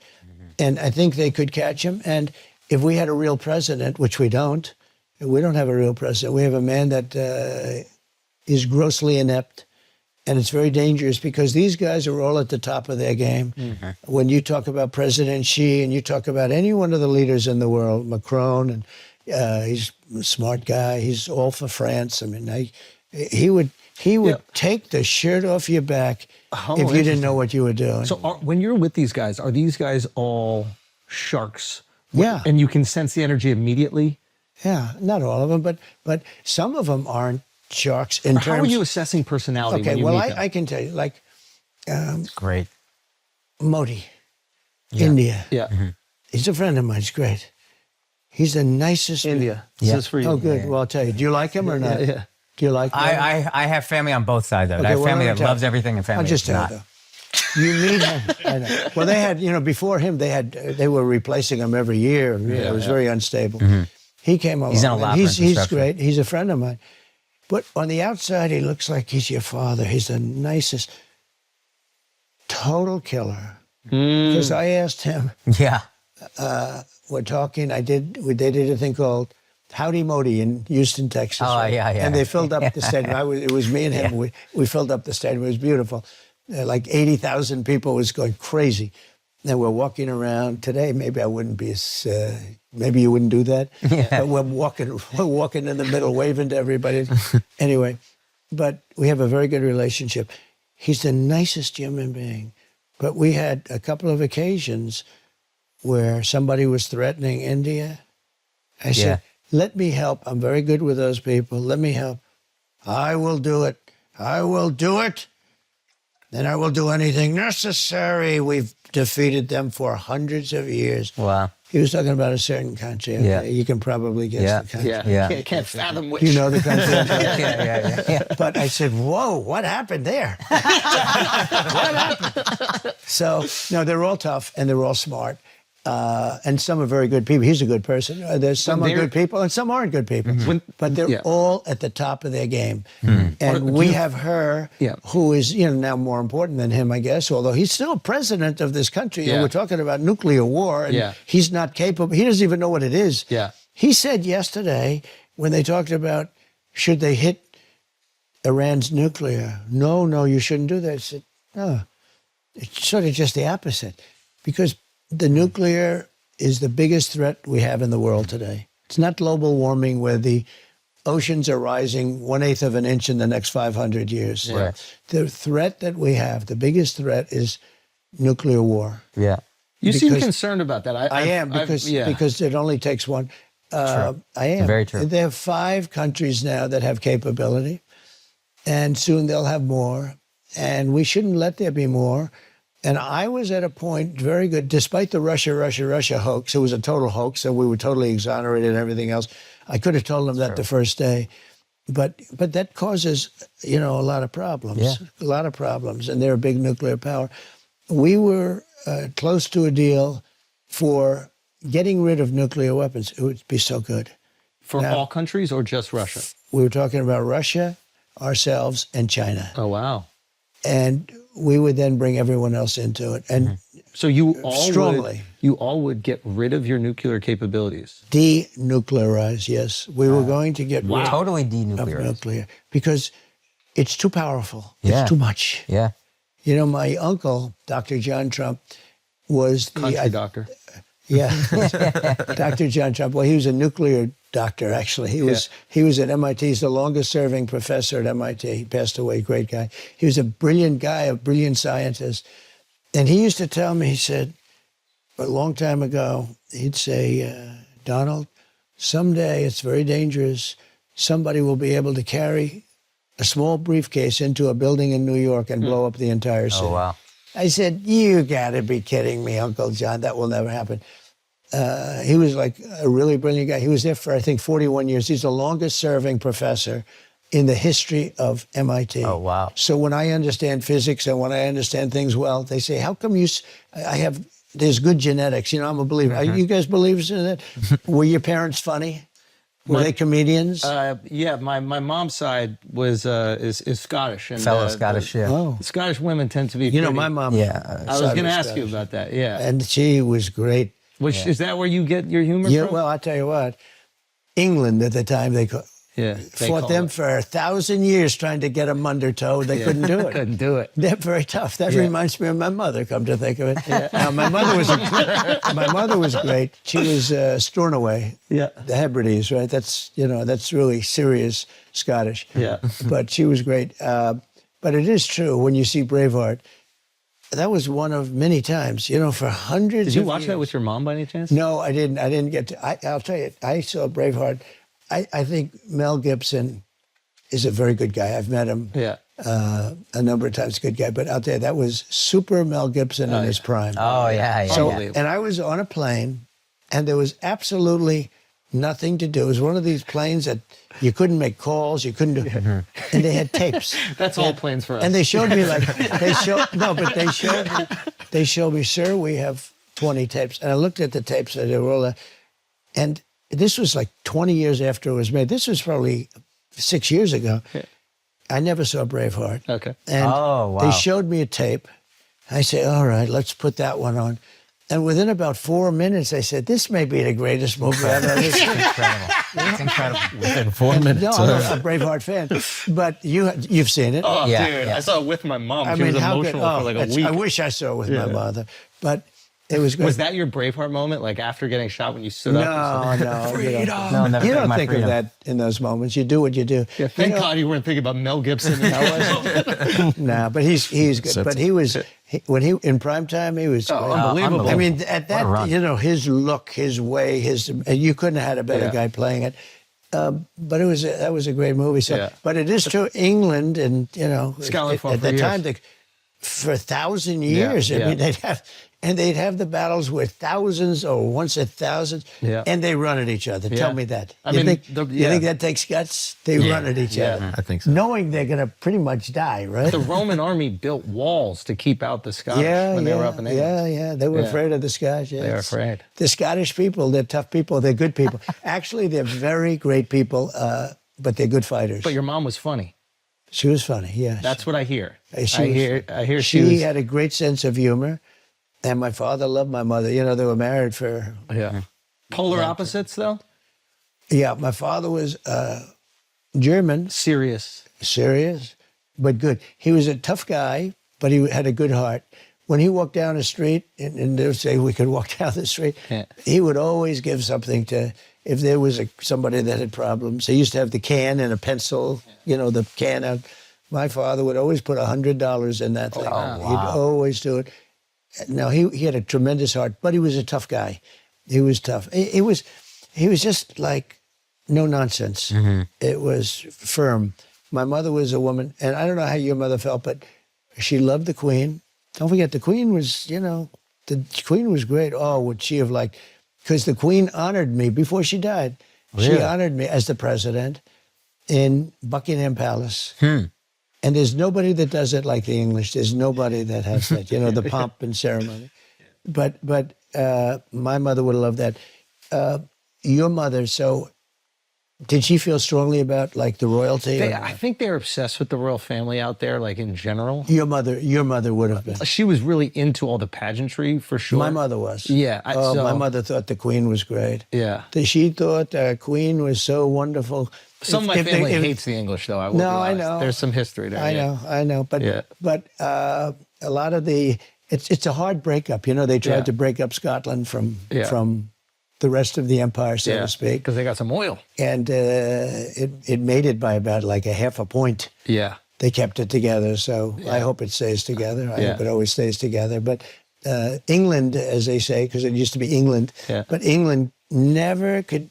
And I think they could catch him. And if we had a real president, which we don't have a real president. We have a man that is grossly inept. And it's very dangerous because these guys are all at the top of their game. When you talk about President Xi and you talk about any one of the leaders in the world, Macron, and he's a smart guy. He's all for France. I mean, he would take the shirt off your back if you didn't know what you were doing. So when you're with these guys, are these guys all sharks? Yeah. And you can sense the energy immediately? Yeah, not all of them, but some of them aren't sharks in terms. How are you assessing personality when you meet them? I can tell you, like Great. Modi, India. Yeah. He's a friend of mine. He's great. He's the nicest. India. Yeah. This is for you. Oh, good. Well, I'll tell you. Do you like him or not? Yeah. Do you like him? I have family on both sides of it. I have well, family let me that tell loves you. everything and family I'll just that's tell you, not. though. You meet him. I know. Well, they had, before him, they were replacing him every year. It was very unstable. He came along. He's in a lot of He's infrastructure. great. He's a friend of mine. But on the outside, he looks like he's your father. He's the nicest, total killer. Because I asked him, Yeah. we're talking, they did a thing called Howdy Modi in Houston, Texas. Oh, right? yeah. And they filled up the stadium. It was me and him. We filled up the stadium. It was beautiful. Like 80,000 people. It was going crazy. And we're walking around today. Maybe I wouldn't be as, maybe you wouldn't do that. But we're walking in the middle, waving to everybody. Anyway, but we have a very good relationship. He's the nicest human being. But we had a couple of occasions where somebody was threatening India. I said, let me help. I'm very good with those people. Let me help. I will do it. I will do it. And I will do anything necessary. We've defeated them for hundreds of years. Wow. He was talking about a certain country. Okay? Yeah. You can probably guess the country. Yeah. Can't fathom which. Do you know the country? Yeah. But I said, whoa, what happened there? What happened? So, no, they're all tough and they're all smart. And some are very good people. He's a good person. There's some are good people and some aren't good people. But they're all at the top of their game. And we have her, who is now more important than him, I guess, although he's still president of this country. And we're talking about nuclear war. And he's not capable. He doesn't even know what it is. He said yesterday, when they talked about should they hit Iran's nuclear, no, you shouldn't do that. I said, no, it's sort of just the opposite. Because the nuclear is the biggest threat we have in the world today. It's not global warming where the oceans are rising 1/8 of an inch in the next 500 years. Right. The threat that we have, the biggest threat is nuclear war. Yeah. You seem Because- concerned about that. I am because it only takes one. I am. Very true. There are 5 countries now that have capability, and soon they'll have more. And we shouldn't let there be more. And I was at a point very good, despite the Russia hoax. It was a total hoax, and we were totally exonerated and everything else. I could have told them that the first day. But that causes, a lot of problems. Yeah. A lot of problems, and they're a big nuclear power. We were close to a deal for getting rid of nuclear weapons. It would be so good. For all countries or just Russia? We were talking about Russia, ourselves, and China. Oh, wow. And we would then bring everyone else into it. And So you all Strongly. would get rid of your nuclear capabilities. denuclearize, yes. We were going to get rid Totally of denuclearized. nuclear because it's too powerful. Yeah. It's too much. Yeah. You know, my uncle, Dr. John Trump, was the Country doctor. Yeah, Dr. John Trump. Well, he was a nuclear doctor. Actually, he was at MIT. He's the longest-serving professor at MIT. He passed away. Great guy. He was a brilliant guy, a brilliant scientist. And he used to tell me. He said, a long time ago, he'd say, Donald, someday it's very dangerous. Somebody will be able to carry a small briefcase into a building in New York and blow up the entire city. Oh, wow. I said, you got to be kidding me, Uncle John. That will never happen. He was like a really brilliant guy. He was there for, I think, 41 years. He's the longest-serving professor in the history of MIT. Oh, wow. So when I understand physics and when I understand things well, they say, how come there's good genetics. You know, I'm a believer. Are you guys believers in that? Were your parents funny? Were they comedians? Yeah, my mom's side was is Scottish, and Fellow Scottish, yeah. Oh. Scottish women tend to be. You know, pretty- my mom. Yeah. I was going to ask you about that. Yeah, And she was great. which is that where you get your humor Yeah, from? well, I'll tell you what. England at the time, they fought them for 1,000 years trying to get them under toe. They couldn't do it. Couldn't do it. They're very tough. That reminds me of my mother, come to think of it. Now, my mother was great. She was Stornoway, Yeah. the Hebrides, right? That's really serious Scottish. Yeah. But she was great. But it is true, when you see Braveheart, that was one of many times, for hundreds of Did you watch years. that with your mom by any chance? No, I didn't. I didn't get to. I'll tell you, I saw Braveheart. I think Mel Gibson is a very good guy. I've met him Yeah. a number of times. Good guy, but I'll tell you, that was super Mel Gibson in his prime. Oh, yeah. So, yeah. and I was on a plane, and there was absolutely nothing to do. It was one of these planes that you couldn't make calls, you couldn't do, and they had tapes. That's all planes for us. And they showed me they showed me, sir, we have 20 tapes. And I looked at the tapes and they were all, and this was like 20 years after it was made. This was probably 6 years ago. I never saw Braveheart. Okay. And Oh, wow. they showed me a tape. I said, all right, let's put that one on. And within about 4 minutes, I said, this may be the greatest movie I've ever seen. Incredible. It's incredible. Within 4 minutes. No, I'm not a Braveheart fan, but you've seen it. Oh, Yeah, dude, yeah. I saw it with my mom. I She was how emotional good, for like a that's- week. I wish I saw it with my Yeah. mother, but it was good. Was that your Braveheart moment, like after getting shot when you stood up? No, no. No, never You take don't my think freedom. of that in those moments. You do what you do. Yeah, thank You know, God you weren't thinking about Mel Gibson. No, but he's good. But he was when he in prime time. He was great. unbelievable. I mean, at What a run. that his look, his way, and you couldn't have had a better Yeah. guy playing it. But that was a great movie. So, Yeah. but it is true. England and Scotland fought at for the years. time for 1,000 years. I yeah. mean, they'd have the battles with thousands or once at thousands, Yeah. and they run at each other. Yeah. Tell me that. I you mean, think the- you yeah. think that takes guts? They run at each Yeah. other, I think so. knowing they're going to pretty much die, right? The Roman army built walls to keep out the Scottish when they were up in England. Yeah. They were Yeah. afraid of the Scottish. Yeah. They were afraid. The Scottish people, they're tough people. They're good people. Actually, they're very great people, but they're good fighters. But your mom was funny. She was funny, yeah. That's what I hear. She was- I hear she was. had a great sense of humor, and my father loved my mother. They were married for... Yeah. Polar opposites, though. Yeah, my father was German, Serious. serious, but good. He was a tough guy, but he had a good heart. When he walked down the street, and they would say we could walk down the street, Yeah. he would always give something to, if there was somebody that had problems. He used to have the can and a pencil, the can out. My father would always put $100 in that thing. wow. He'd always do it. Now, he had a tremendous heart, but he was a tough guy. He was tough. He was just like no nonsense. It was firm. My mother was a woman, and I don't know how your mother felt, but she loved the Queen. Don't forget, the Queen was, the Queen was great. Oh, would she have liked, because the Queen honored me before she died. She Really? honored me as the president in Buckingham Palace. And there's nobody that does it like the English. There's nobody that has that, the pomp and ceremony. But my mother would have loved that. Your mother, so did she feel strongly about like the royalty? I think they're obsessed with the royal family out there, like in general. Your mother would have been. She was really into all the pageantry for sure. My mother was. Yeah. My mother thought the Queen was great. Yeah. She thought the Queen was so wonderful. Some of my family hates the English, though. I will be honest. I know. There's some history there. I know. But a lot of it's a hard breakup. You know, they tried to break up Scotland from the rest of the empire, so to speak. Because they got some oil. And it made it by about like a half a point. Yeah. They kept it together, so I hope it stays together. I hope it always stays together. But England, as they say, because it used to be England, but England never could.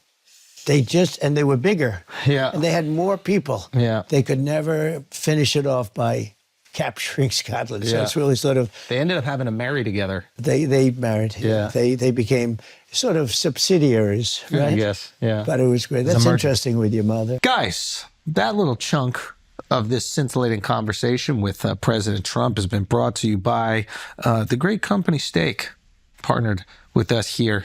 And they were bigger. Yeah. And they had more people. Yeah. They could never finish it off by capturing Scotland. So it's really sort of. They ended up having to marry together. They married. Yeah. They became sort of subsidiaries, right? I guess. Yeah. But it was great. That's interesting with your mother. Guys, that little chunk of this scintillating conversation with President Trump has been brought to you by the great company Steak, partnered with us here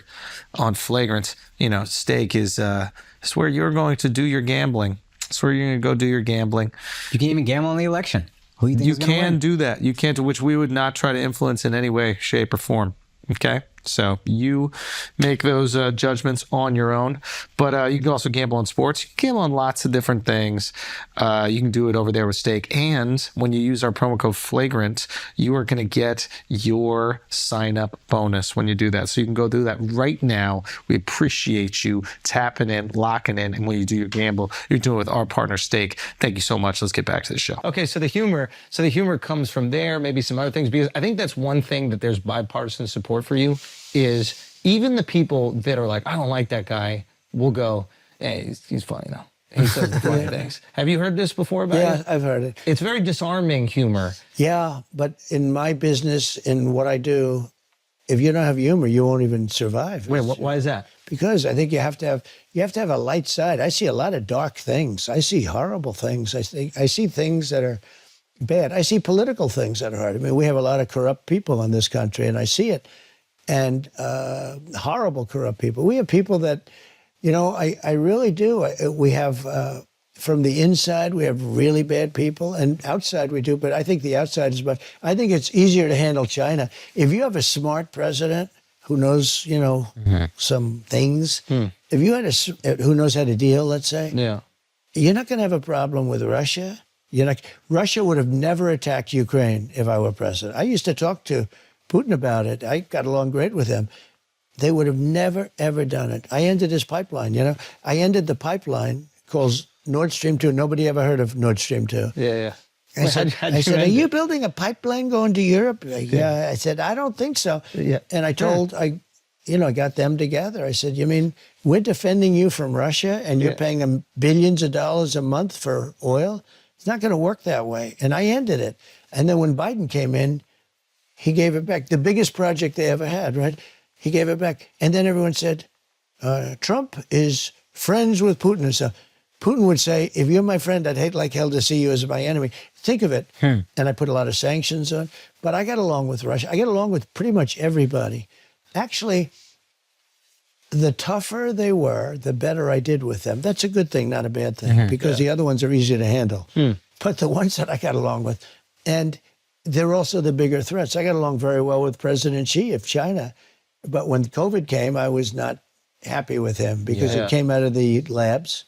on Flagrant. You know, Steak is it's where you're going to do your gambling. It's where you're going to go do your gambling. You can even gamble on the election. Who you think is gonna win? Do that. You can, to which we would not try to influence in any way, shape, or form. Okay? So you make those judgments on your own. But you can also gamble on sports. You can gamble on lots of different things. You can do it over there with Stake. And when you use our promo code Flagrant, you are going to get your sign-up bonus when you do that. So you can go do that right now. We appreciate you tapping in, locking in. And when you do your gamble, you're doing it with our partner Stake. Thank you so much. Let's get back to the show. Okay, so the humor comes from there, maybe some other things. Because I think that's one thing that there's bipartisan support for you. Is even the people that are like, I don't like that guy, will go, hey, he's funny now. He says funny things. Have you heard this before about it? Yeah, I've heard it. It's very disarming humor. Yeah, but in my business, in what I do, if you don't have humor, you won't even survive. Wait, why is that? Because I think you have to have a light side. I see a lot of dark things. I see horrible things. I see things that are bad. I see political things that are hard. I mean, we have a lot of corrupt people in this country, and I see it. And horrible corrupt people. We have people that, you know, I really do. We have, from the inside, we have really bad people, and outside we do, but I think the outside is much. I think it's easier to handle China. If you have a smart president who knows, you know, some things, if you had who knows how to deal, let's say, you're not going to have a problem with Russia. Russia would have never attacked Ukraine if I were president. I used to talk to Putin about it. I got along great with him. They would have never, ever done it. I ended his pipeline, you know. I ended the pipeline called Nord Stream 2. Nobody ever heard of Nord Stream 2. Yeah. I said, are you building a pipeline going to Europe? Yeah. I said, I don't think so. Yeah. And I told, I got them together. I said, you mean we're defending you from Russia and you're paying them billions of dollars a month for oil? It's not going to work that way. And I ended it. And then when Biden came in, he gave it back. The biggest project they ever had, right? He gave it back. And then everyone said, Trump is friends with Putin. And so Putin would say, if you're my friend, I'd hate like hell to see you as my enemy. Think of it. And I put a lot of sanctions on. But I got along with Russia. I got along with pretty much everybody. Actually, the tougher they were, the better I did with them. That's a good thing, not a bad thing, because the other ones are easy to handle. But the ones that I got along with, and they're also the bigger threats. I got along very well with President Xi of China. But when COVID came, I was not happy with him because it came out of the labs.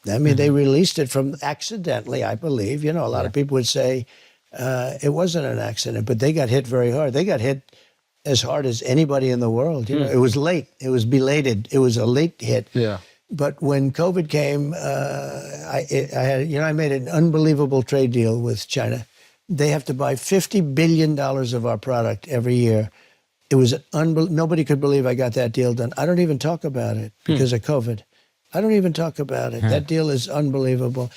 I mean, they released it from accidentally, I believe. You know, a lot of people would say it wasn't an accident, but they got hit very hard. They got hit as hard as anybody in the world. You know, it was late. It was belated. It was a late hit. Yeah. But when COVID came, I made an unbelievable trade deal with China. They have to buy $50 billion of our product every year. It was nobody could believe I got that deal done. I don't even talk about it because of COVID. I don't even talk about it. That deal is unbelievable.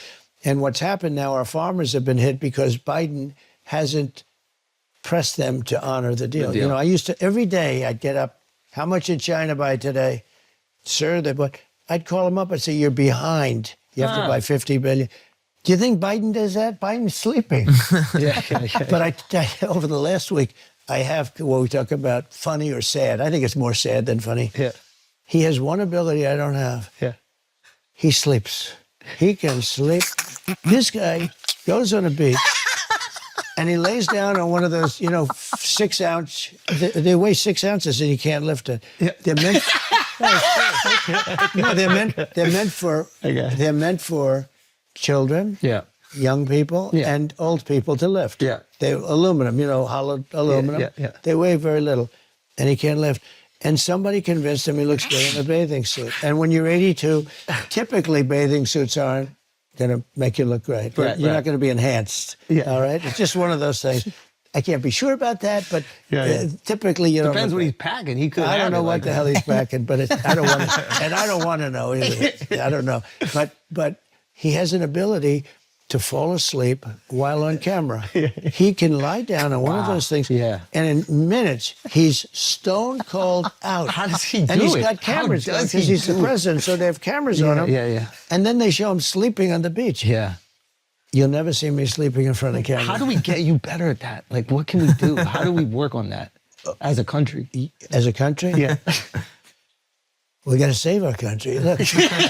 And what's happened now, our farmers have been hit because Biden hasn't pressed them to honor the deal. You know, I used to, every day I'd get up, how much did China buy today? Sir, I'd call them up and say, you're behind. You have to buy $50 billion. Do you think Biden does that? Biden's sleeping. But over the last week, I have what we talk about, funny or sad. I think it's more sad than funny. Yeah. He has one ability I don't have. Yeah. he sleeps. He can sleep. This guy goes on a beach and he lays down on one of those, 6 ounce. They weigh 6 ounces and you can't lift it. Yeah. They're meant. No, they're meant for children, Yeah. young people, Yeah. and old people to lift. Yeah. They're aluminum, hollowed aluminum. yeah. They weigh very little, and he can't lift. And somebody convinced him he looks good in a bathing suit. And when you're 82, typically bathing suits aren't going to make you look great. Right, You're right. not going to be enhanced. Yeah. All right? It's just one of those things. I can't be sure about that, but typically you don't. Depends what look he's packing. He could. I don't have know it what like the that. hell he's packing, but I don't want to, and I don't want to know either. I don't know, but he has an ability to fall asleep while on camera. He can lie down on one of those things, Yeah. and in minutes he's stone cold out. How does he do And he's it? got cameras How does because he he's the do it? president, so they have cameras on him. Yeah. And then they show him sleeping on the beach. Yeah. You'll never see me sleeping in front of camera. How do we get you better at that? Like, what can we do? How do we work on that as a country? As a country? Yeah. We got to save our country. Look,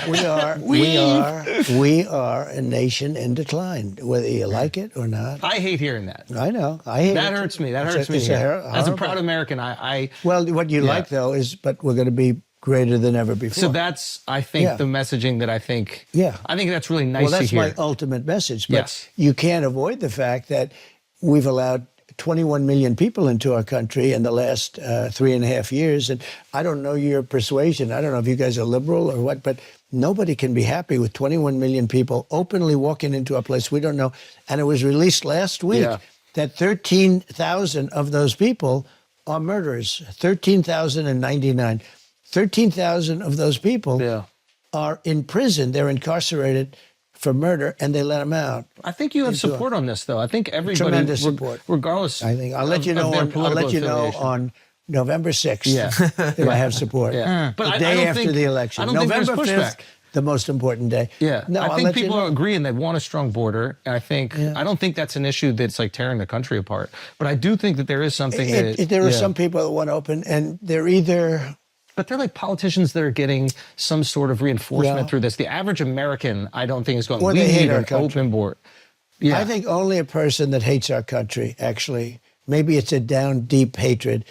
we are a nation in decline, whether you like it or not. I hate hearing that. I know. I hate That it. hurts me. That It's hurts me. it's to hear. As a horrible- proud American, I Well, what you Yeah. like though is, but we're going to be greater than ever before. so that's I think Yeah. the messaging that I think. Yeah. I think that's really nice well, to that's hear. my ultimate message. But Yes. you can't avoid the fact that we've allowed 21 million people into our country in the last 3.5 years. And I don't know your persuasion. I don't know if you guys are liberal or what, but nobody can be happy with 21 million people openly walking into a place we don't know. And it was released last week Yeah. that 13,000 of those people are murderers. 13,099. 13,000 of those people Yeah. are in prison. They're incarcerated for murder, and they let them out. I think you have support on this, though. I think everybody, Tremendous support. regardless. I think I'll let you know. Of their I'll political let you know affiliation. on November 6th Yeah. if I have support. Yeah. But the I day don't after think- the election. I don't think there's November 5th, pushback. the most important day. Yeah, No, I I'll think let you people know. are agreeing they want a strong border, and I don't think that's an issue that's like tearing the country apart. But I do think that there is something that There are yeah. some people that want open, and they're either. But they're like politicians that are getting some sort of reinforcement Yeah. through this. The average American, I don't think, is going. Or We they hate need our an country. open board. Yeah, I think only a person that hates our country, actually, maybe it's a down deep hatred,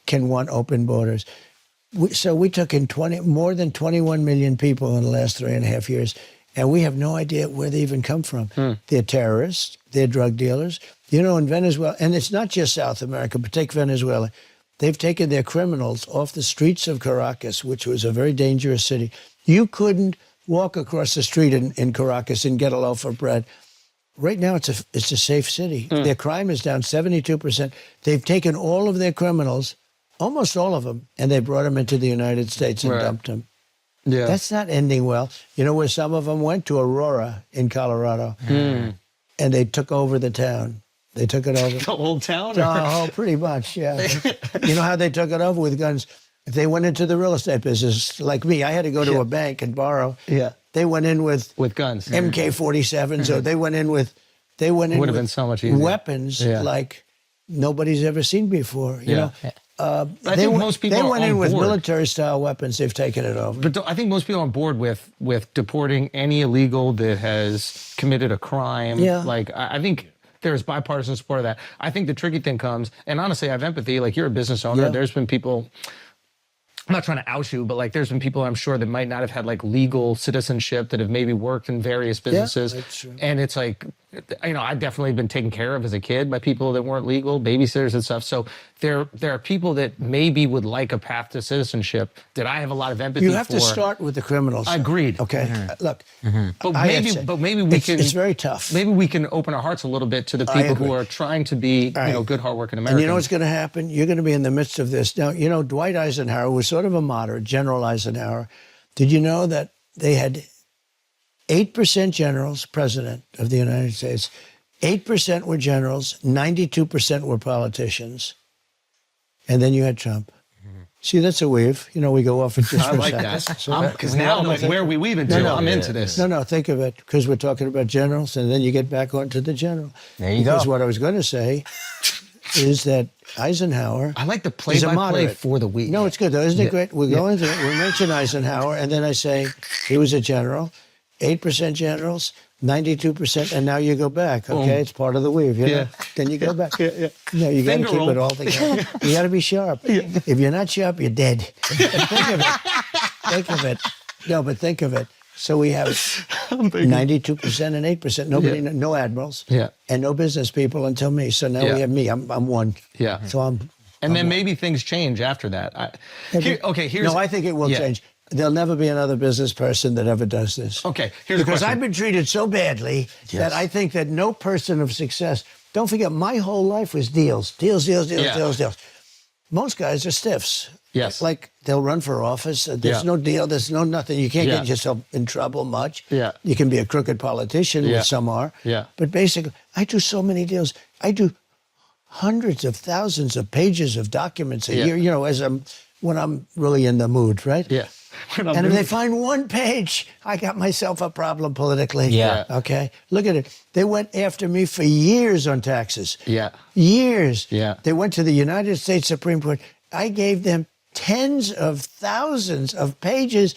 can want open borders. So we took in more than 21 million people in the last 3.5 years, and we have no idea where they even come from. They're terrorists, they're drug dealers. In Venezuela, and it's not just South America, but take Venezuela. They've taken their criminals off the streets of Caracas, which was a very dangerous city. You couldn't walk across the street in Caracas and get a loaf of bread. Right now, it's a safe city. Their crime is down 72%. They've taken all of their criminals, almost all of them, and they brought them into the United States and Right. dumped them. yeah. That's not ending well. You know where some of them went? To Aurora in Colorado. And they took over the town. They took it over. the old town. Oh, pretty much, yeah. You know how they took it over with guns? If they went into the real estate business, like me, I had to go to a bank and borrow. Yeah. They went in with guns. MK-47s, or they went in with Would have been so much easier. weapons Yeah. like nobody's ever seen before. You know, I think most people they are went on in with board. military-style weapons. They've taken it over. But I think most people are on board with deporting any illegal that has committed a crime. Yeah. Like, I think there's bipartisan support of that. I think the tricky thing comes, and honestly, I have empathy. Like, you're a business owner. Yeah. There's been people, I'm not trying to out you, but like, there's been people I'm sure that might not have had like legal citizenship that have maybe worked in various businesses. that's true. And it's like, I've definitely been taken care of as a kid by people that weren't legal, babysitters and stuff. So there are people that maybe would like a path to citizenship that I have a lot of empathy for. You have to start with the criminals. Agreed. Okay, look. But I maybe, had to- we it's, can. It's very tough. Maybe we can open our hearts a little bit to the I people who agree. are trying to be, good, hardworking Americans. And you know what's going to happen? You're going to be in the midst of this. Now, Dwight Eisenhower was sort of a moderate, General Eisenhower. Did you know that they had 8% generals, president of the United States, 8% were generals, 92% were politicians, and then you had Trump. See, that's a weave. We go off at just I for a like second. that. So- Because now I'm like, where are we weaving to? I'm into this. No, think of it, because we're talking about generals, and then you get back onto the general. There you go. Because what I was going to say is that Eisenhower. I like the He's a play-by-play moderate. for the week. No, it's good though, isn't it great? We go into it. We mention Eisenhower, and then I say he was a general, 8% generals, 92%, and now you go back. Okay, it's part of the weave. You know? Yeah. Then you go back. Yeah. No, you got to Finger keep roll. it all together. You got to be sharp. If you're not sharp, you're dead. Think of it. Think of it. No, but think of it. So we have 92% and 8%. Nobody, no admirals, and no business people until me. So now we have me. I'm one. Yeah. So I'm. And then maybe things change after that. Here's... No, I think it will change. There'll never be another business person that ever does this. Okay, here's a because question. I've been treated so badly that I think that no person of success. Don't forget, my whole life was deals. Most guys are stiffs. Yes. Like they'll run for office. There's no deal. There's no nothing. You can't get yourself in trouble much. Yeah. You can be a crooked politician, which some are. Yeah. But basically, I do so many deals. I do hundreds of thousands of pages of documents a year. You know, when I'm really in the mood, right? Yeah. And if they find one page, I got myself a problem politically. Yeah. Okay. Look at it. They went after me for years on taxes. Yeah. Years. Yeah. They went to the United States Supreme Court. I gave them tens of thousands of pages,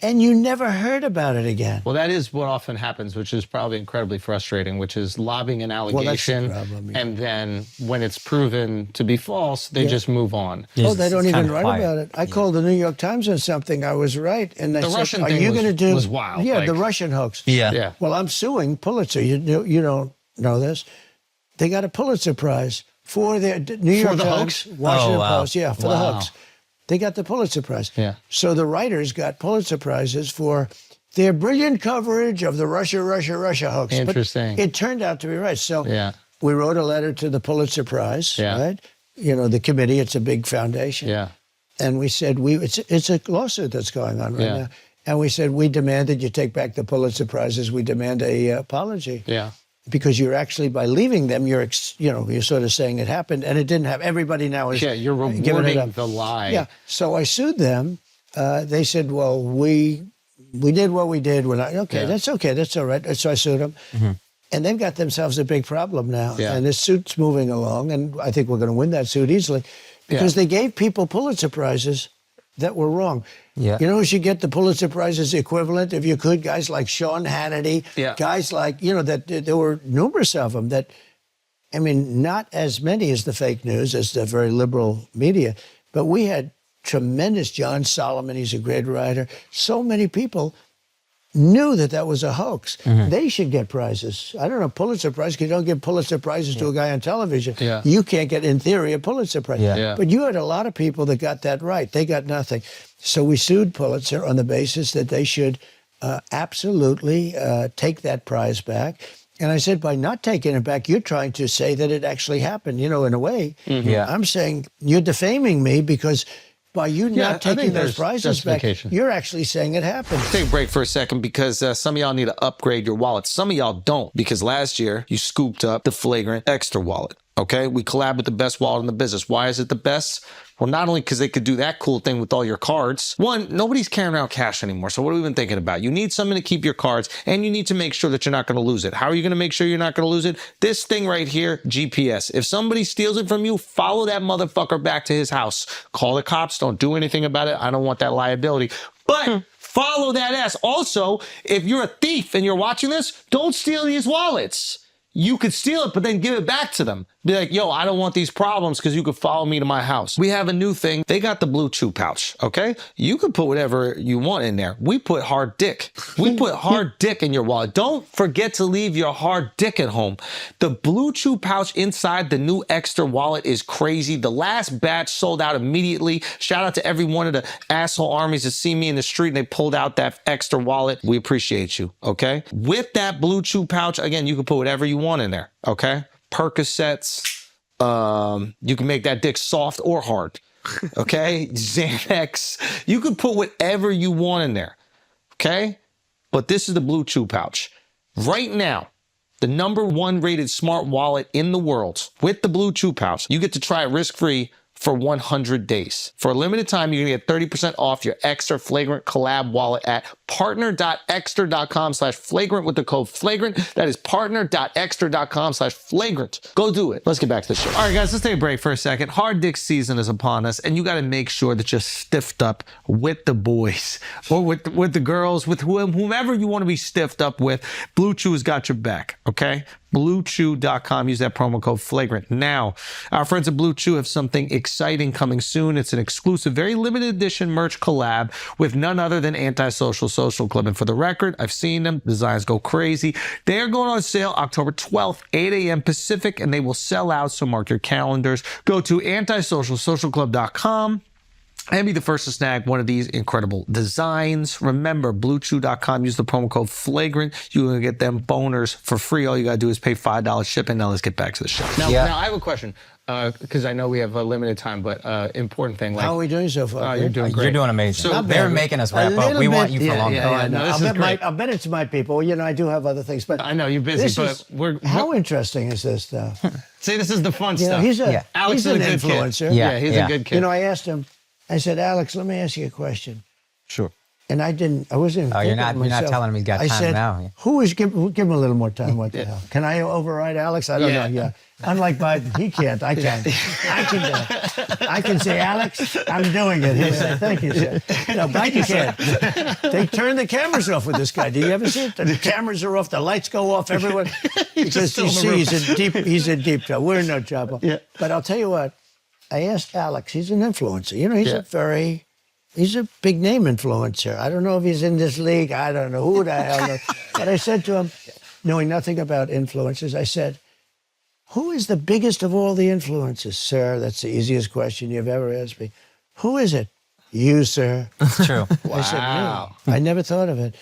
and you never heard about it again. Well, that is what often happens, which is probably incredibly frustrating, which is lobbing an allegation, problem, and then when it's proven to be false, they just move on. Oh, they don't It's even kinda write quiet. about it. I called the New York Times on something. I was right, and they The said, Russian "Are thing you was- going to do?" was wild, Yeah, like- the Russian hoax. Yeah. Yeah. Well, I'm suing Pulitzer. You don't know this. They got a Pulitzer Prize for their New York the Times, hoax? Washington Oh, wow. Post. Yeah, for the hoax. They got the Pulitzer Prize. Yeah. So the writers got Pulitzer Prizes for their brilliant coverage of the Russia hoax. Interesting. But it turned out to be right. So Yeah. we wrote a letter to the Pulitzer Prize, right? You know, the committee, it's a big foundation. Yeah. And we said, it's a lawsuit that's going on right now. And we said, we demand that you take back the Pulitzer Prizes. We demand a apology. Yeah. Because you're actually, by leaving them, you're sort of saying it happened, and it didn't have. Everybody now is You're giving it rewarding up. the lie. Yeah. So I sued them. They said, well, we did what we did. That's okay. That's all right. So I sued them. Mm-hmm. And they've got themselves a big problem now. Yeah. And this suit's moving along, and I think we're going to win that suit easily because they gave people Pulitzer Prizes that were wrong. Yeah. You know who should get the Pulitzer Prizes equivalent, if you could? Guys like Sean Hannity. Yeah. Guys like, that there were numerous of them that, I mean, not as many as the fake news, as the very liberal media, but we had tremendous John Solomon. He's a great writer. So many people knew that was a hoax. They should get prizes. I don't know, Pulitzer Prize, because you don't give Pulitzer Prizes to a guy on television. Yeah. You can't get, in theory, a Pulitzer Prize. Yeah. But you had a lot of people that got that right. They got nothing. So we sued Pulitzer on the basis that they should absolutely take that prize back. And I said, by not taking it back, you're trying to say that it actually happened. In a way, Yeah. I'm saying you're defaming me because by you I not think taking those there's prizes back, justification. you're actually saying it happened. Take a break for a second because some of y'all need to upgrade your wallet. Some of y'all don't, because last year you scooped up the Flagrant Extra wallet. Okay, we collab with the best wallet in the business. Why is it the best? Well, not only because they could do that cool thing with all your cards. One, nobody's carrying around cash anymore. So what have we been thinking about? You need something to keep your cards, and you need to make sure that you're not going to lose it. How are you going to make sure you're not going to lose it? This thing right here, GPS. If somebody steals it from you, follow that motherfucker back to his house. Call the cops. Don't do anything about it. I don't want that liability. But follow that ass. Also, if you're a thief and you're watching this, don't steal these wallets. You could steal it, but then give it back to them. Be like, yo, I don't want these problems because you could follow me to my house. We have a new thing. They got the blue chew pouch, okay? You can put whatever you want in there. We put hard dick. We put hard dick in your wallet. Don't forget to leave your hard dick at home. The blue chew pouch inside the new extra wallet is crazy. The last batch sold out immediately. Shout out to every one of the asshole armies that see me in the street and they pulled out that extra wallet. We appreciate you, okay? With that blue chew pouch, again, you can put whatever you want in there, okay? Percocets, you can make that dick soft or hard, okay? Xanax, you can put whatever you want in there, okay? But this is the blue chew pouch. Right now, the #1 rated smart wallet in the world with the blue chew pouch, you get to try it risk-free for 100 days. For a limited time, you're gonna get 30% off your extra Flagrant collab wallet at partner.extra.com/flagrant with the code flagrant. That is partner.extra.com/flagrant. Go do it. Let's get back to the show. All right, guys, let's take a break for a second. Hard dick season is upon us, and you got to make sure that you're stiffed up with the boys or with the girls, with whomever you want to be stiffed up with. Blue Chew has got your back, okay? BlueChew.com. Use that promo code flagrant. Now, our friends at Blue Chew have something exciting coming soon. It's an exclusive, very limited edition merch collab with none other than Antisocial Social Club. And for the record, I've seen them. Designs go crazy. They are going on sale October 12th, 8 a.m. Pacific, and they will sell out, so mark your calendars. Go to antisocialsocialclub.com and be the first to snag one of these incredible designs. Remember, BlueChew.com. Use the promo code flagrant. You're going to get them boners for free. All you got to do is pay $5 shipping. Now let's get back to the show. Now I have a question, because I know we have a limited time, but important thing. Like, How are we doing so far? you're doing great. You're doing amazing. So they're making us wrap up. We want you for longer. No, this is great. I'll bet it's my people. You know, I do have other things, but I know you're busy, this but is- we're how interesting is this stuff? see, this is the fun You know, stuff. he's Alex he's is an a good influencer. kid. Yeah. He's a good kid. You know, I asked him. I said, Alex, let me ask you a question. Sure. And I wasn't even Oh, you're thinking not- to you're not myself. telling him he's got I time said, now. Who is, give him a little more time, what the hell? Can I override Alex? I don't know, yeah. Unlike Biden, he can't, I can. I can say, Alex, I'm doing it. He'll say, thank you, sir. No, Biden can't. They turn the cameras off with this guy. Do you ever see it? The cameras are off, the lights go off, everyone. Because you see, he's in deep trouble. We're in no trouble. Yeah. But I'll tell you what, I asked Alex, he's an influencer. You know, he's a big name influencer. I don't know if he's in this league. I don't know who the hell knows. But I said to him, knowing nothing about influencers, I said, who is the biggest of all the influencers? Sir, that's the easiest question you've ever asked me. Who is it? You, sir. It's true. I said, really? I never thought of it.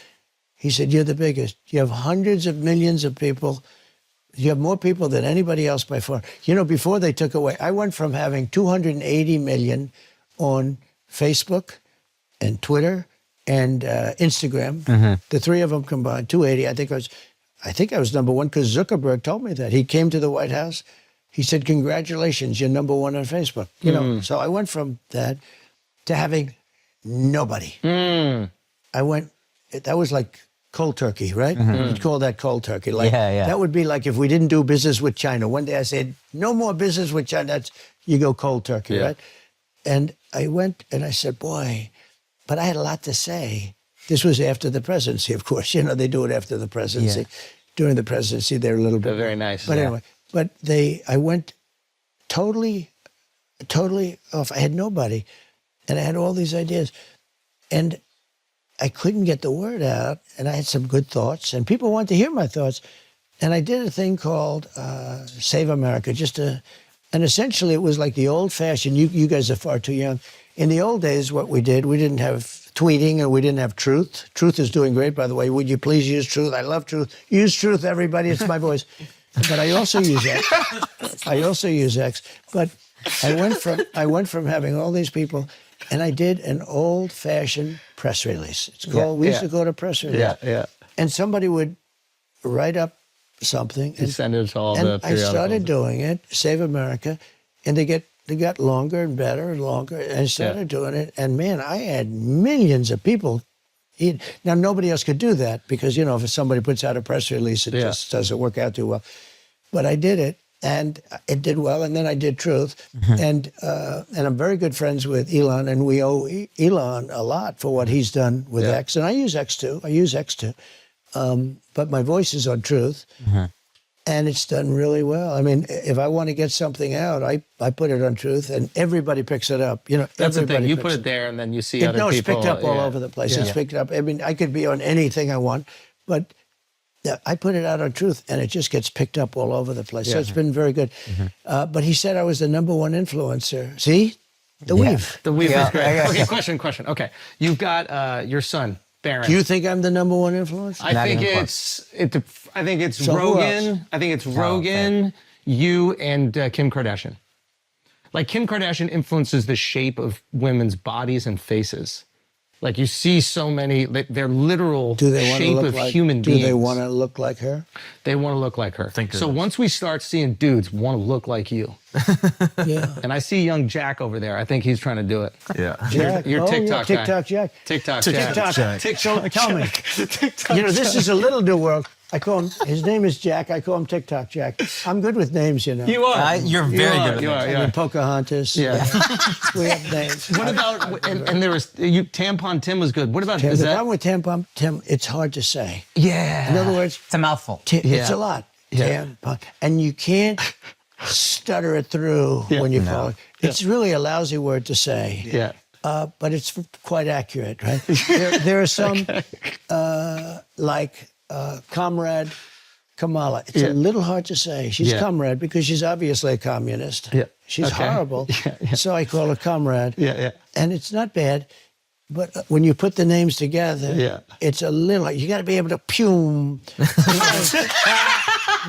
He said, you're the biggest. You have hundreds of millions of people. You have more people than anybody else by far. You know, before they took away, I went from having 280 million on Facebook and Twitter and Instagram, the three of them combined, 280. I think I was number one because Zuckerberg told me that. He came to the White House. He said, congratulations, you're number one on Facebook. You know, so I went from that to having nobody. That was like cold turkey, right? You'd call that cold turkey. Like, Yeah. That would be like if we didn't do business with China. One day I said, no more business with China. That's, you go cold turkey, right? And I went and I said, boy, but I had a lot to say. This was after the presidency, of course. You know, they do it after the presidency. During the presidency, they're a little bit. They're very nice. But anyway, I went totally off. I had nobody. And I had all these ideas. And I couldn't get the word out. And I had some good thoughts. And people wanted to hear my thoughts. And I did a thing called Save America, and essentially it was like the old-fashioned, you guys are far too young. In the old days, what we did, we didn't have tweeting and we didn't have truth. Truth is doing great, by the way. Would you please use truth? I love truth. Use truth, everybody. It's my voice. But I also use X. But I went from having all these people, and I did an old-fashioned press release. It's called, we used to go to press release. And somebody would write up something and send it to all and the I periodicals. started doing it, Save America, and they got longer and better and longer. And I started doing it, and man, I had millions of people. Now nobody else could do that because you know if somebody puts out a press release, it just doesn't work out too well. But I did it, and it did well. And then I did Truth, and I'm very good friends with Elon, and we owe Elon a lot for what he's done with X, and I use X too. But my voice is on Truth, and it's done really well. I mean, if I want to get something out, I put it on Truth, and everybody picks it up. You know, That's the thing. everybody You picks put it there, and then you see other no, people. it's picked up all over the place. Yeah. It's picked up. I mean, I could be on anything I want, but I put it out on Truth, and it just gets picked up all over the place. So it's been very good. But he said I was the number one influencer. See? The weave. The weave is great. Yeah. Okay, question. Okay, you've got your son, Barron. Do you think I'm the number one influencer? I Not think even it's So who Rogan. else? I think it's Rogan, you, and Kim Kardashian. Like Kim Kardashian influences the shape of women's bodies and faces. Like you see so many, they're literal Do they want to shape look of like human Do beings. they want to look like her? They want to look like her. Thank So goodness. once we start seeing dudes want to look like you, Yeah. and I see young Jack over there, I think he's trying to do it. Yeah. Jack. Your Oh, yeah, TikTok guy. TikTok Jack. TikTok. TikTok. Jack. So tell me. You know, this is a little new world. I call him. His name is Jack. I call him TikTok Jack. I'm good with names, you know. You are. You're very good with You names. are. I You mean, are. Pocahontas. Yeah. We have names. What about and there was you Tampon Tim was good. What about Tim, is the that? problem with tampon, Tim, it's hard to say. Yeah. In other words, It's a mouthful. it's Yeah. a lot. Yeah. Tampon. And you can't stutter it through when you call it. It's really a lousy word to say. Yeah. But it's quite accurate, right? There are some, like Comrade Kamala. It's a little hard to say. She's Yeah. comrade because she's obviously a communist. Yeah. She's Okay. horrible. Yeah. So I call her comrade. Yeah. And it's not bad. But when you put the names together, Yeah. it's a little, you got to be able to pume.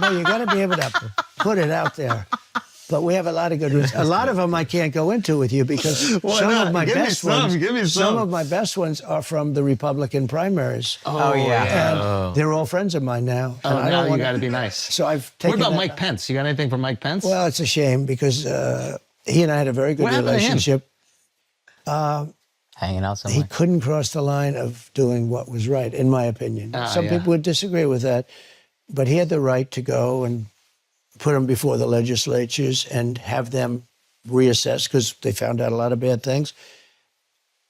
No, you got to be able to put it out there. But we have a lot of good ones. A lot of them I can't go into with you because some not? of my Give me best some, ones. give me Some some. of my best ones are from the Republican primaries. Oh, yeah. And they're all friends of mine now. Oh, And I now don't you wanna- got to be nice. So I've What taken. about that- Mike Pence? You got anything for Mike Pence? Well, it's a shame because he and I had a very good What happened to him? relationship. Hanging out He somewhere. couldn't cross the line of doing what was right, in my opinion. Some yeah. people would disagree with that, but he had the right to go and put them before the legislatures and have them reassess because they found out a lot of bad things.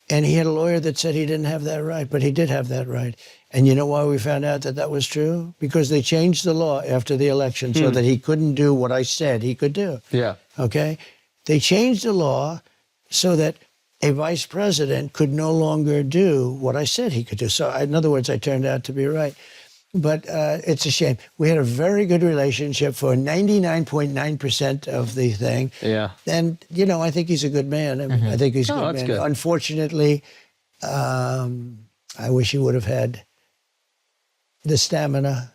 And he had a lawyer that said he didn't have that right, but he did have that right. And you know why we found out that that was true? Because they changed the law after the election so that he couldn't do what I said he could do. Yeah. Okay? They changed the law so that a vice president could no longer do what I said he could do. So, in other words, I turned out to be right. But it's a shame. We had a very good relationship for 99.9% of the thing. Yeah. And, you know, I think he's a good man. I mean, I think he's a Oh, good that's man. good. Unfortunately, I wish he would have had the stamina,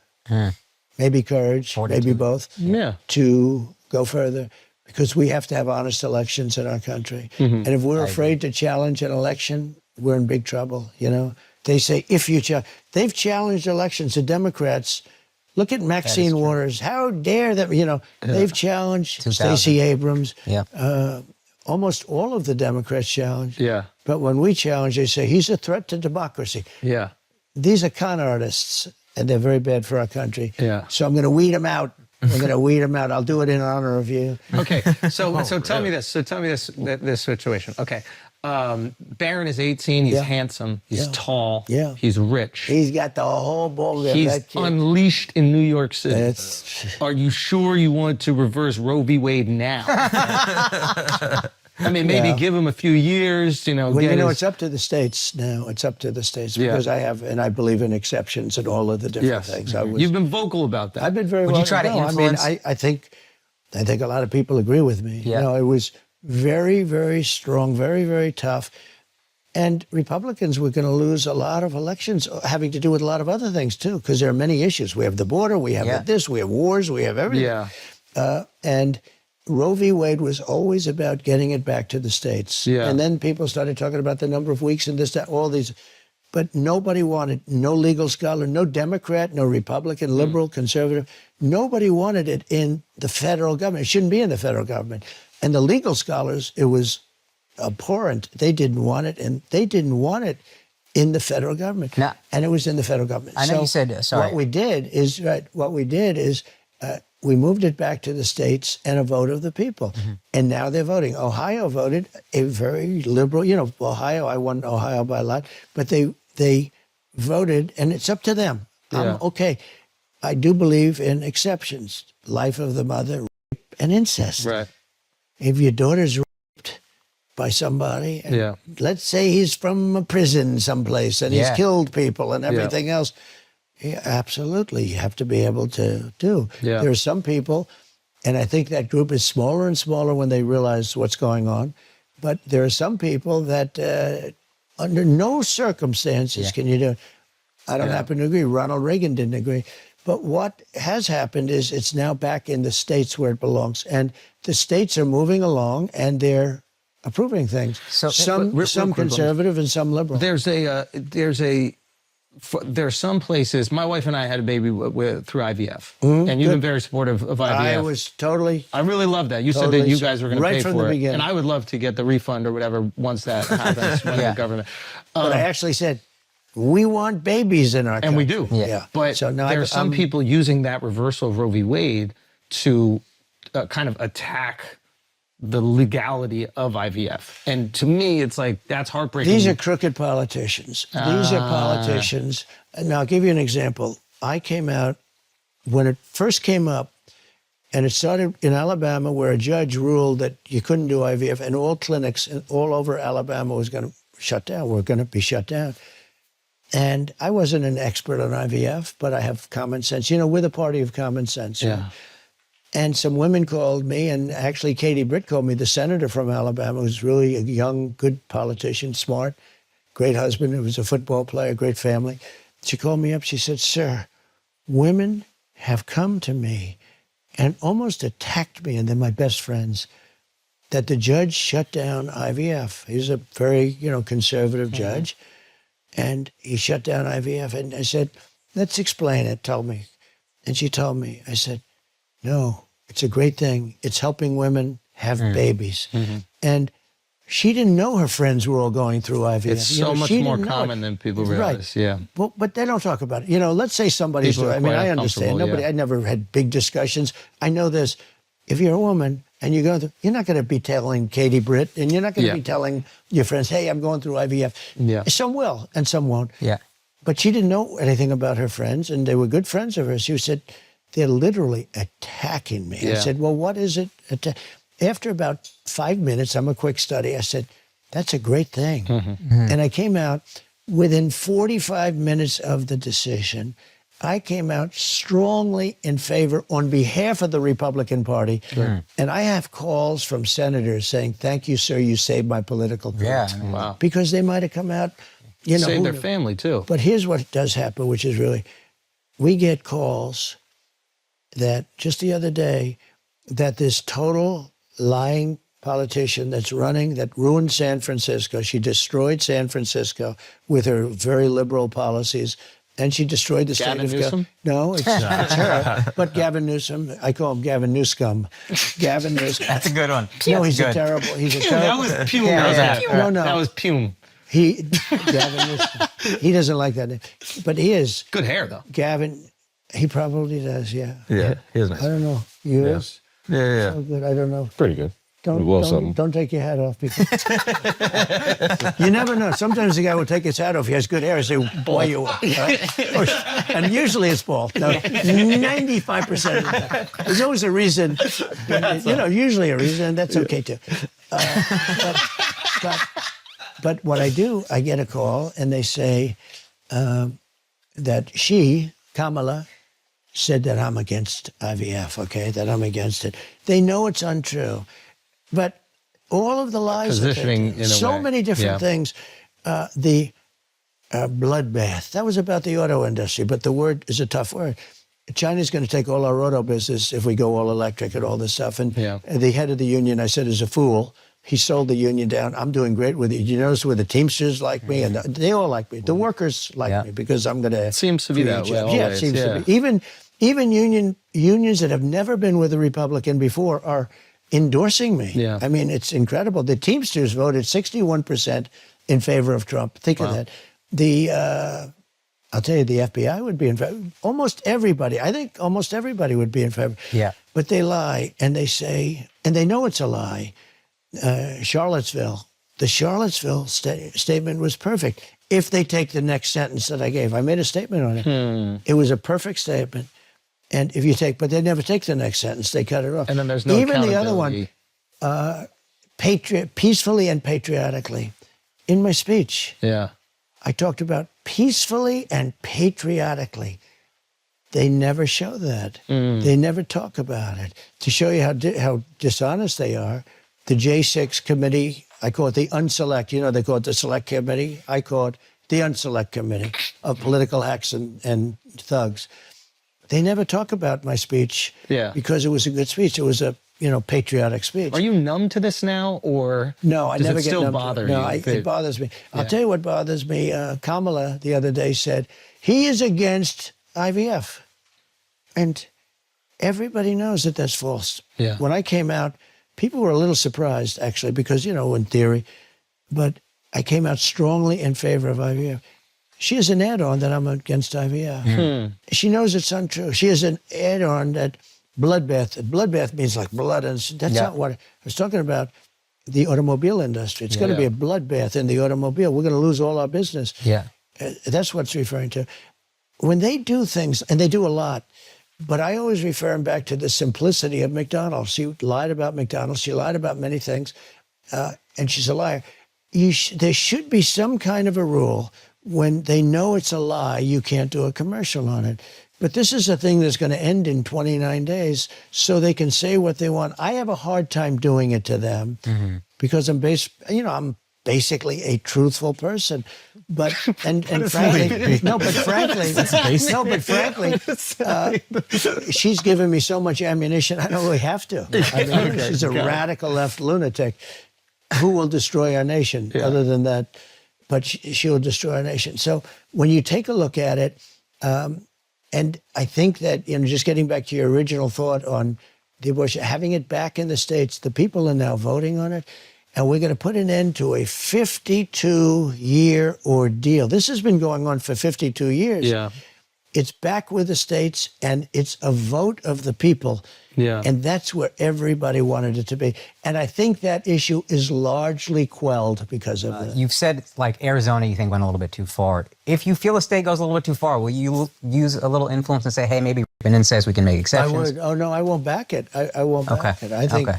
maybe courage, maybe both, Yeah. to go further. Because we have to have honest elections in our country. And if we're afraid to challenge an election, we're in big trouble, you know? They say, if you challenge, they've challenged elections. The Democrats, look at Maxine Waters. How dare them, you know? They've challenged 2000. Stacey Abrams. Yeah. Almost all of the Democrats challenged. Yeah. But when we challenge, they say, he's a threat to democracy. Yeah. These are con artists, and they're very bad for our country. Yeah. So I'm going to weed them out. I'm going to weed them out. I'll do it in honor of you. Okay. So tell me this. So tell me this situation. Okay. Barron is 18. He's Yeah. handsome. He's Yeah. tall. Yeah. He's rich. He's got the whole ball game. He's that kid. unleashed in New York City. It's- Are you sure you want to reverse Roe v. Wade now? I mean, maybe Yeah. give him a few years, you know. Well, get you know, his- it's up to the states now. It's up to the states Yeah. because I believe in exceptions and all of the different Yes. things. You've been vocal about that. I've been very Would well. you try to no, influence- I mean, I think a lot of people agree with me. Yeah. You know, it was very, very strong, very, very tough. And Republicans were going to lose a lot of elections having to do with a lot of other things, too, because there are many issues. We have the border, we have Yeah. this, we have wars, we have everything. Yeah. And Roe v. Wade was always about getting it back to the states. Yeah. And then people started talking about the number of weeks and this, that, all these. But nobody wanted, no legal scholar, no Democrat, no Republican, liberal, conservative, nobody wanted it in the federal government. It shouldn't be in the federal government. And the legal scholars, it was abhorrent. They didn't want it, and they didn't want it in the federal government. Now- And it was in the federal government. I know you said- sorry. What we did is, we moved it back to the states and a vote of the people. And now they're voting. Ohio voted a very liberal, you know, Ohio, I won Ohio by a lot, but they voted, and it's up to them. Yeah. Okay, I do believe in exceptions. Life of the mother, rape, and incest. Right. If your daughter's raped by somebody, and Yeah. let's say he's from a prison someplace and he's Yeah. killed people and everything else, yeah, absolutely, you have to be able to do. Yeah. There are some people, and I think that group is smaller and smaller when they realize what's going on, but there are some people that under no circumstances can you do it. I don't happen to agree. Ronald Reagan didn't agree. But what has happened is it's now back in the states where it belongs. And the states are moving along, and they're approving things. So- some real quick, conservative and some liberal. There's some places. My wife and I had a baby through IVF, and you've been very supportive of IVF. I was totally. I really love that. You said Totally. that you guys were going to Right pay from for the it, beginning. and I would love to get the refund or whatever once that happens from Yeah. the government. But I actually said, we want babies in our country. And we do. Yeah. But So now there are some I'm- people using that reversal of Roe v. Wade to kind of attack the legality of IVF. And to me, it's like, that's heartbreaking. These are crooked politicians. These are politicians. Now, I'll give you an example. I came out, when it first came up, and it started in Alabama, where a judge ruled that you couldn't do IVF, and all clinics all over Alabama was going to shut down, were going to be shut down. And I wasn't an expert on IVF, but I have common sense. You know, we're the party of common sense. Yeah. And some women called me, and actually Katie Britt called me, the senator from Alabama, who's really a young, good politician, smart, great husband, who was a football player, great family. She called me up, she said, sir, women have come to me and almost attacked me, and they're my best friends, that the judge shut down IVF. He's a very, conservative judge, and he shut down IVF. And I said, let's explain it, tell me. And she told me, I said, no, it's a great thing. It's helping women have babies. And she didn't know her friends were all going through IVF. It's so much she more didn't know common it. than people Right. realize. Yeah. Well, but they don't talk about it. Let's say somebody's People doing. are I mean, quite I understand. uncomfortable, yeah. I never had big discussions. I know this. If you're a woman and you're going through, you're not going to be telling Katie Britt, and you're not going to Yeah. be telling your friends, "Hey, I'm going through IVF." Yeah. Some will, and some won't. Yeah. But she didn't know anything about her friends, and they were good friends of hers. She said, they're literally attacking me. I Yeah. said, well, what is it? After about 5 minutes, I'm a quick study, I said, that's a great thing. And I came out, within 45 minutes of the decision, I came out strongly in favor on behalf of the Republican Party. And I have calls from senators saying, thank you, sir, you saved my political career. Yeah. I mean, Wow. Because they might have come out, Save who their knew? family, too. But here's what does happen, which is really, we get calls that just the other day, that this total lying politician that's running, that ruined San Francisco, she destroyed San Francisco with her very liberal policies, and she destroyed the Gavin state of Newsom? No, it's her. But Gavin Newsom, I call him Gavin Newscum. Gavin Newsom. That's a good one. No, he's Good. a terrible. He's a That terrible. was Pume. Yeah, That was yeah. No, no. That was Pume. Gavin Newsom. He doesn't like that name, but he is. Good hair, though. Gavin, he probably does, yeah. Yeah, he is nice. I don't know. You Yeah. is? Yeah. Oh, good. I don't know. Pretty good. Don't, Well, don't, something. don't take your hat off. Because you never know. Sometimes the guy will take his hat off. He has good hair. I say, boy, you are. Right? And usually it's bald. No, 95% of the time. There's always a reason. Usually a reason, and that's okay too. But what I do, I get a call, and they say that Kamala, said that I'm against IVF, okay, that I'm against it. They know it's untrue. But all of the lies that they Positioning do, in a so way. many different Yeah. things. The bloodbath, that was about the auto industry, but the word is a tough word. China's going to take all our auto business if we go all electric and all this stuff. And Yeah. the head of the union, I said, is a fool. He sold the union down. I'm doing great with it. You notice where the Teamsters like me, and they all like me. The workers like Yeah. me because I'm going to. Seems to be that way Yeah, it always, seems yeah. to be. Even unions that have never been with a Republican before are endorsing me. Yeah. I mean, it's incredible. The Teamsters voted 61% in favor of Trump. Think of that. I'll tell you, the FBI would be in favor. Almost everybody. I think almost everybody would be in favor. Yeah. But they lie, and they say, and they know it's a lie. Charlottesville. The Charlottesville statement was perfect. If they take the next sentence that I gave, I made a statement on it. It was a perfect statement. And if you take, but they never take the next sentence. They cut it off. And then there's no Even the other one, accountability. peacefully and patriotically. In my speech, Yeah. I talked about peacefully and patriotically. They never show that. They never talk about it. To show you how dishonest they are, the J6 committee, I call it the unselect, they call it the select committee. I call it the unselect committee of political hacks and thugs. They never talk about my speech Yeah. because it was a good speech. It was a patriotic speech. Are you numb to this now, or No, I does never it get still numb to bother it. No, you? it bothers me. I'll tell you what bothers me. Kamala the other day said he is against IVF, and everybody knows that that's false. Yeah. When I came out, people were a little surprised actually because in theory, but I came out strongly in favor of IVF. She has an add-on that I'm against IVF. She knows it's untrue. She has an add-on that bloodbath. Bloodbath means like blood, and that's not what I was talking about. The automobile industry. It's going to be a bloodbath in the automobile. We're going to lose all our business. Yeah. That's what it's referring to. When they do things, and they do a lot, but I always refer them back to the simplicity of McDonald's. She lied about McDonald's. She lied about many things, and she's a liar. There should be some kind of a rule when they know it's a lie, you can't do a commercial on it. But this is a thing that's going to end in 29 days, so they can say what they want. I have a hard time doing it to them because I'm basically a truthful person. But frankly, she's given me so much ammunition. I don't really have to. I mean, she's a radical left lunatic who will destroy our nation. Other than that, but she'll destroy our nation. So when you take a look at it. And I think that, just getting back to your original thought on the abortion, having it back in the States, the people are now voting on it, and we're going to put an end to a 52-year ordeal. This has been going on for 52 years. Yeah. It's back with the States, and it's a vote of the people. Yeah. And that's where everybody wanted it to be. And I think that issue is largely quelled because of that. You've said, like, Arizona, you think went a little bit too far. If you feel a state goes a little bit too far, will you use a little influence and say, hey, maybe and then says we can make exceptions? I would. Oh, no, I won't back it. I won't back it. I think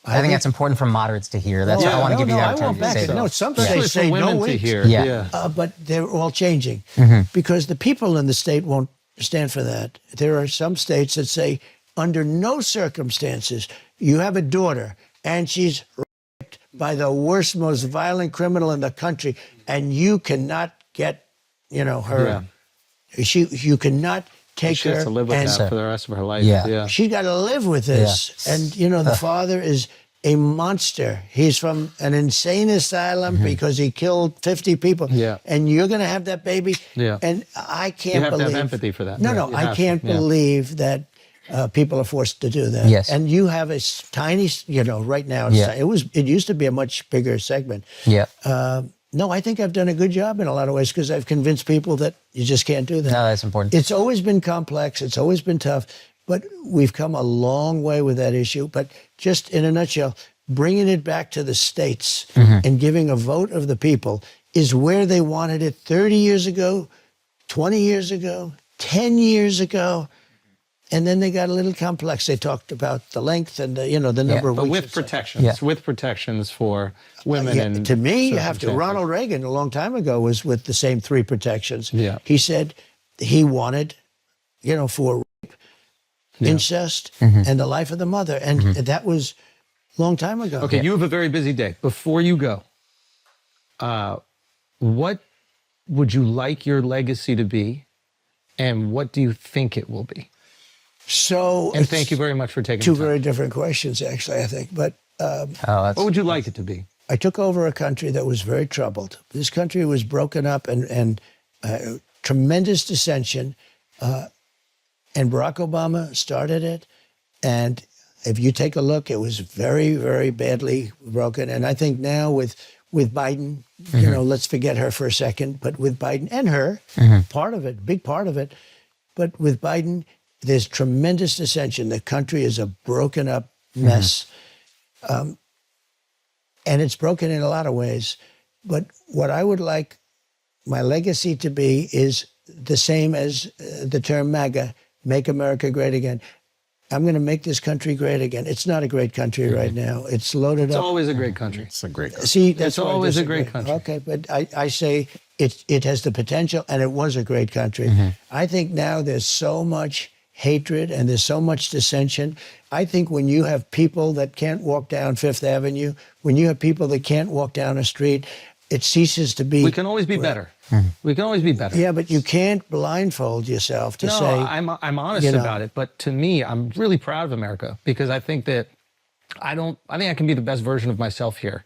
I think that's important for moderates to hear. That's why I want to give you the opportunity to say that. No, some Especially states say for women no to weeks. hear. Yeah. But they're all changing because the people in the state won't stand for that. There are some states that say, under no circumstances, you have a daughter and she's raped by the worst, most violent criminal in the country, and you cannot get, her. You cannot take She her has to live with and that for the rest of her life. Yeah. she's got to live with this. Yeah. And, the father is a monster. He's from an insane asylum because he killed 50 people. Yeah. And you're going to have that baby. Yeah. And I can't You have believe. to have empathy for that. No, Right. no, You I have to, can't believe that people are forced to do that. Yes. And you have a tiny, right now, it used to be a much bigger segment. Yeah. No, I think I've done a good job in a lot of ways because I've convinced people that you just can't do that. No, that's important. It's always been complex. It's always been tough. But we've come a long way with that issue. But just in a nutshell, bringing it back to the states and giving a vote of the people is where they wanted it 30 years ago, 20 years ago, 10 years ago. And then they got a little complex. They talked about the length and the number of But weeks. with protections, with protections for women. And to me, you have to. circumstances. Ronald Reagan, a long time ago, was with the same three protections. Yeah. He said he wanted, for rape, incest, and the life of the mother. And that was a long time ago. Okay, you have a very busy day. Before you go, what would you like your legacy to be, and what do you think it will be? So, And thank you very much for taking two the time. very different questions, actually, I think. But What would you like it to be? I took over a country that was very troubled. This country was broken up and tremendous dissension. And Barack Obama started it. And if you take a look, it was very, very badly broken. And I think now with Biden, let's forget her for a second, but with Biden and her, part of it, big part of it, but with Biden, there's tremendous dissension. The country is a broken up mess. And it's broken in a lot of ways. But what I would like my legacy to be is the same as the term MAGA, Make America Great Again. I'm going to make this country great again. It's not a great country right now. It's loaded It's up. always a great country. It's a great country. See, that's It's why I always a disagree. great country. Okay, but I say it has the potential, and it was a great country. I think now there's so much hatred and there's so much dissension. I think when you have people that can't walk down Fifth Avenue, when you have people that can't walk down a street, it ceases to be. We can always be better. We can always be better. Yeah, but you can't blindfold yourself to No, say. I'm honest you know. about it. But to me, I'm really proud of America because I think that I think I can be the best version of myself here.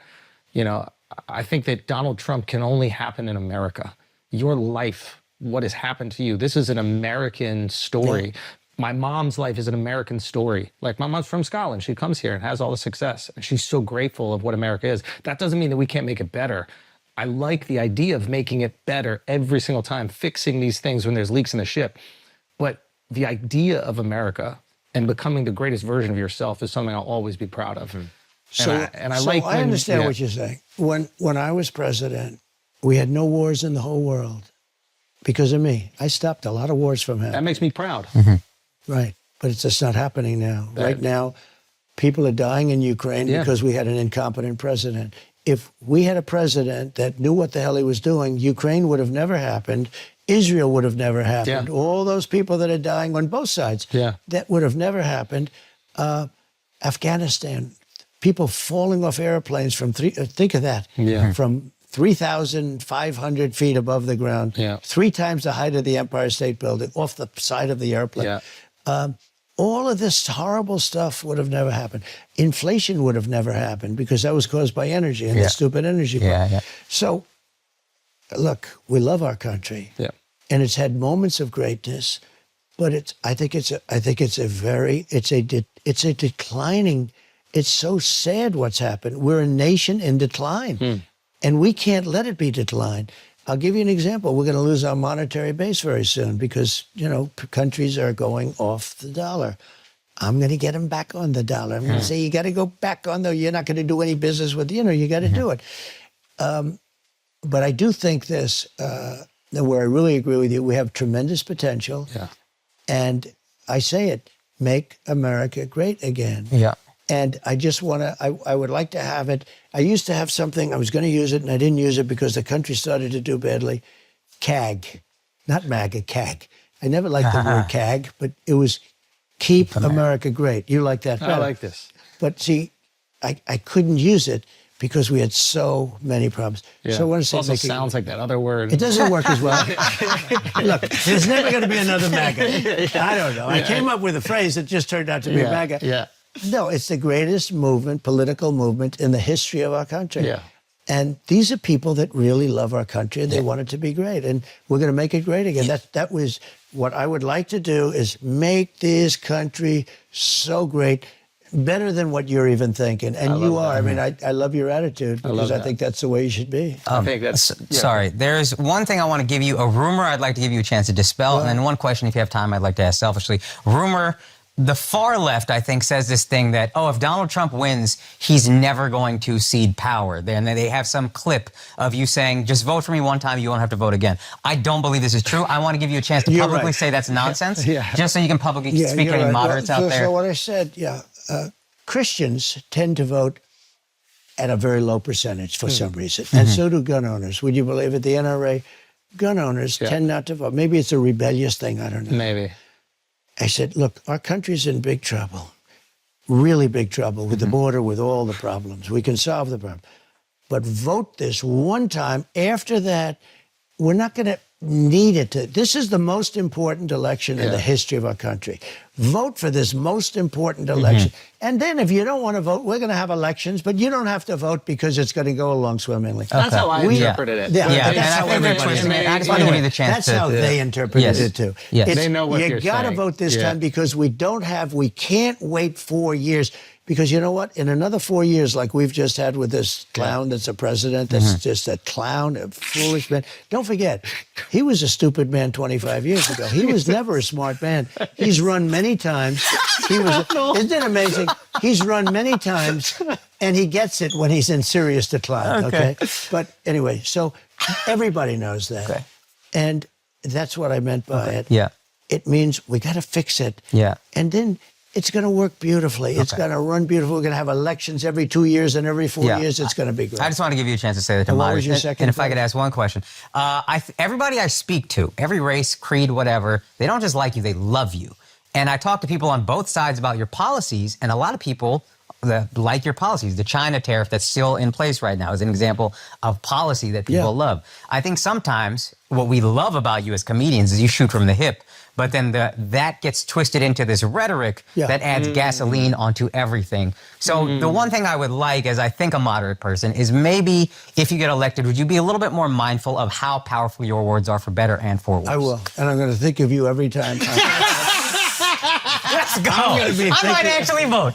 You know, I think that Donald Trump can only happen in America. Your life, what has happened to you, this is an American story. Yeah. My mom's life is an American story. Like, my mom's from Scotland. She comes here and has all the success. And she's so grateful of what America is. That doesn't mean that we can't make it better. I like the idea of making it better every single time, fixing these things when there's leaks in the ship. But the idea of America and becoming the greatest version of yourself is something I'll always be proud of. So, I so like I when- understand yeah. what you're saying. When I was president, we had no wars in the whole world because of me. I stopped a lot of wars from That happening. makes me proud. Right. But it's just not happening now. That- Right now, people are dying in Ukraine Yeah. because we had an incompetent president. If we had a president that knew what the hell he was doing, Ukraine would have never happened. Israel would have never happened. Yeah. All those people that are dying on both sides, Yeah. that would have never happened. Afghanistan, people falling off airplanes from think of that, Yeah. from 3,500 feet above the ground, Yeah. 3 times the height of the Empire State Building, off the side of the airplane. Yeah. All of this horrible stuff would have never happened. Inflation would have never happened because that was caused by energy and Yeah. the stupid energy. Yeah, bill. yeah. So, look, we love our country, Yeah. and it's had moments of greatness, but I think it's a declining. It's so sad what's happened. We're a nation in decline, and we can't let it be declined. I'll give you an example. We're going to lose our monetary base very soon because, countries are going off the dollar. I'm going to get them back on the dollar. I'm going to say, you got to go back on you're not going to do any business with, you got to do it. But I do think this, where I really agree with you, we have tremendous potential. Yeah. And I say it, make America great again. Yeah. And I just want to, I would like to have it. I used to have something, I was going to use it, and I didn't use it because the country started to do badly. CAG, not MAGA, CAG. I never liked the word CAG, but it was Keep America Great. You like that better. I like this. But see, I couldn't use it because we had so many problems. Yeah. So I want to say, also sounds like that other word. it doesn't work as well. Look, there's never going to be another MAGA. I don't know. I came up with a phrase that just turned out to be MAGA. Yeah. No, it's the greatest movement, political movement in the history of our country. Yeah. And these are people that really love our country and they want it to be great. And we're going to make it great again. That was what I would like to do, is make this country so great, better than what you're even thinking. And you are. I mean, I love your attitude because I think that's the way you should be. I think that's Sorry, there's one thing I want to give you, a rumor I'd like to give you a chance to dispel, and then one question, if you have time, I'd like to ask selfishly. Rumor, the far left, I think, says this thing that, if Donald Trump wins, he's never going to cede power. Then they have some clip of you saying, just vote for me one time, you won't have to vote again. I don't believe this is true. I want to give you a chance to You're publicly right. say that's nonsense, Yeah. just so you can publicly speak to you're any right. moderates out there. So what I said, Christians tend to vote at a very low percentage for some reason, and so do gun owners. Would you believe it? The NRA, gun owners tend not to vote. Maybe it's a rebellious thing. I don't know. maybe. I said, look, our country's in big trouble, really big trouble with the border, with all the problems. We can solve the problem. But vote this one time. After that, we're not going to need it to. This is the most important election in the history of our country. Vote for this most important election. And then if you don't want to vote, we're going to have elections, but you don't have to vote because it's going to go along swimmingly. That's how I interpreted it. Yeah, Yeah, that's and I how think they're everybody. twisting it. I just By want to the give way, you the chance that's to- how they interpreted Yes. it too. Yes. It's- They know what you're You got to saying. vote this Yeah. time because we can't wait 4 years. Because you know what? In another 4 years, like we've just had with this clown that's a president, that's just a clown, a foolish man. Don't forget, he was a stupid man 25 years ago. He was never a smart man. He's run many times. Isn't it amazing? He's run many times, and he gets it when he's in serious decline. Okay. But anyway, so everybody knows that. Okay. And that's what I meant by it. Yeah. It means we got to fix it. Yeah. And then it's going to work beautifully. It's going to run beautifully. We're going to have elections every 2 years, and every 4 years, it's going to be great. I just want to give you a chance to say that to And what moderates. was your And- second And if I thought? could ask one question. Everybody I speak to, every race, creed, whatever, they don't just like you, they love you. And I talk to people on both sides about your policies, and a lot of people like your policies. The China tariff that's still in place right now is an example of policy that people love. I think sometimes what we love about you as comedians is you shoot from the hip, but then that gets twisted into this rhetoric that adds gasoline onto everything. So the one thing I would like, as I think a moderate person, is maybe if you get elected, would you be a little bit more mindful of how powerful your words are for better and for worse? I will, and I'm going to think of you every time. Let's go. I might actually vote.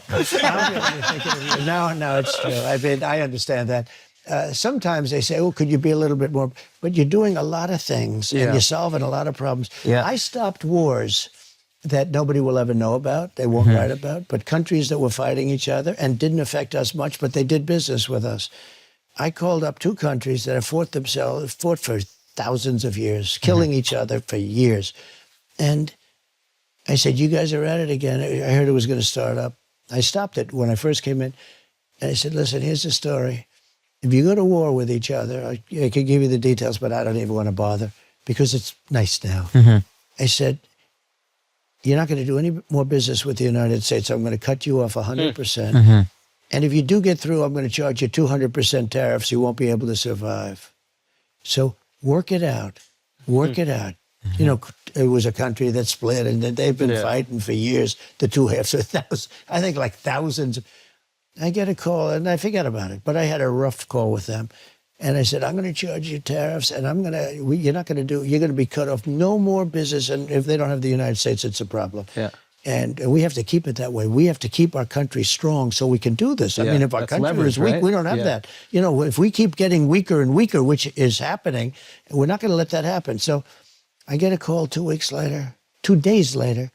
No, it's true. I understand that. Sometimes they say, oh, could you be a little bit more? But you're doing a lot of things, and you're solving a lot of problems. Yeah. I stopped wars that nobody will ever know about, they won't write about, but countries that were fighting each other and didn't affect us much, but they did business with us. I called up 2 countries that have fought for thousands of years, killing each other for years. And I said, you guys are at it again. I heard it was going to start up. I stopped it when I first came in. And I said, listen, here's the story. If you go to war with each other, I can give you the details, but I don't even want to bother because it's nice now. I said, you're not going to do any more business with the United States. I'm going to cut you off 100%. And if you do get through, I'm going to charge you 200% tariffs. You won't be able to survive. So work it out. Work it out. You know, it was a country that split, and they've been fighting for years. The two halves, I think like thousands. I get a call, and I forget about it. But I had a rough call with them, and I said, I'm going to charge you tariffs, and you're going to be cut off. No more business, and if they don't have the United States, it's a problem. Yeah. And we have to keep it that way. We have to keep our country strong so we can do this. I mean, if our country is weak, we don't have that. You know, if we keep getting weaker and weaker, which is happening, we're not going to let that happen. So I get a call 2 days later.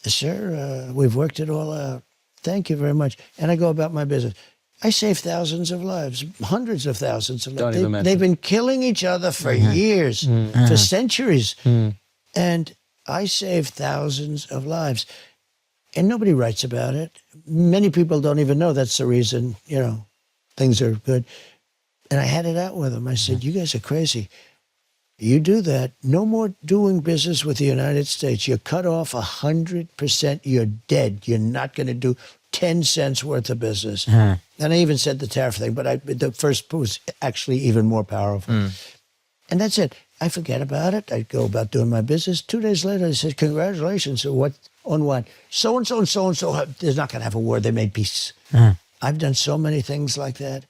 Sir, we've worked it all out. Thank you very much. And I go about my business. I saved thousands of lives, hundreds of thousands of lives. They've been killing each other for years, for centuries. And I saved thousands of lives. And nobody writes about it. Many people don't even know that's the reason, you know, things are good. And I had it out with them. I said, you guys are crazy. You do that, no more doing business with the United States. You're cut off 100%. You're dead. You're not going to do 10 cents worth of business. And I even said the tariff thing, but the first was actually even more powerful. And that's it. I forget about it. I go about doing my business. 2 days later, I said, congratulations. So what? On what? So-and-so and so-and-so. They're not going to have a war. They made peace. I've done so many things like that.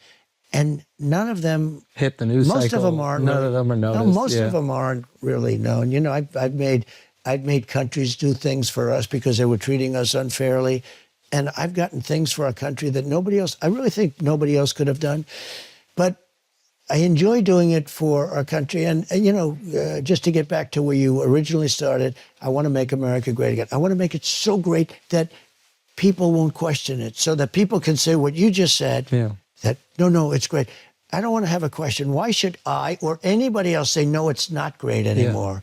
And none of them hit the news most cycle. Of them aren't. None really, of them are noticed. No, most of them aren't really known. You know, I've made countries do things for us because they were treating us unfairly, and I've gotten things for our country that nobody else. I really think nobody else could have done, but I enjoy doing it for our country. And you know, just to get back to where you originally started, I want to make America great again. I want to make it so great that people won't question it, so that people can say what you just said. That, no, it's great. I don't want to have a question. Why should I or anybody else say, no, it's not great anymore?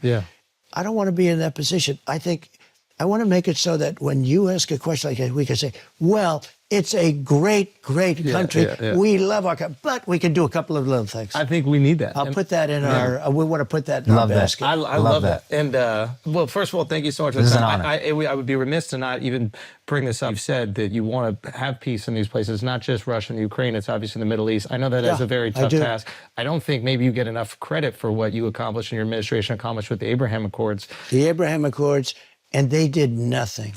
I don't want to be in that position. I think I want to make it so that when you ask a question like that, we can say, well, it's a great, great country. We love our country, but we can do a couple of little things. I think we need that. I'll put that in our, we want to put that in our basket. I love that. And, well, first of all, thank you so much for this. this. Is an honor. I would be remiss to not even bring this up. You've said that you want to have peace in these places, not just Russia and Ukraine, it's obviously the Middle East. I know that is a very tough task. I don't think maybe you get enough credit for what you accomplished and your administration accomplished with the Abraham Accords. The Abraham Accords, and they did nothing.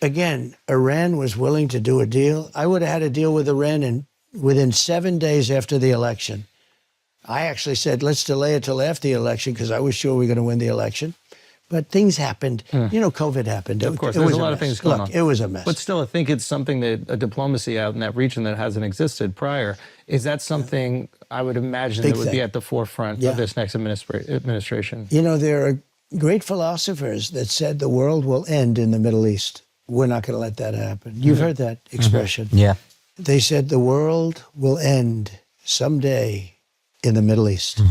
Again, Iran was willing to do a deal. I would have had a deal with Iran within 7 days after the election. I actually said, let's delay it till after the election because I was sure we were going to win the election. But things happened. You know, COVID happened. Of course, there's a lot of things going on. It was a mess. But still, I think it's something that a diplomacy out in that region that hasn't existed prior. Is that something I would imagine that would be at the forefront of this next administration? You know, there are great philosophers that said the world will end in the Middle East. We're not going to let that happen. You've heard that expression. They said the world will end someday in the Middle East.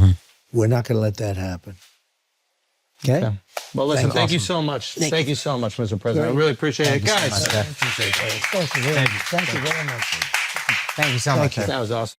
We're not going to let that happen. Okay? Well, listen, thank you so much. Thank you so much, Mr. President. I really appreciate it. Guys. Thank you very much. Thank you so much. That was awesome.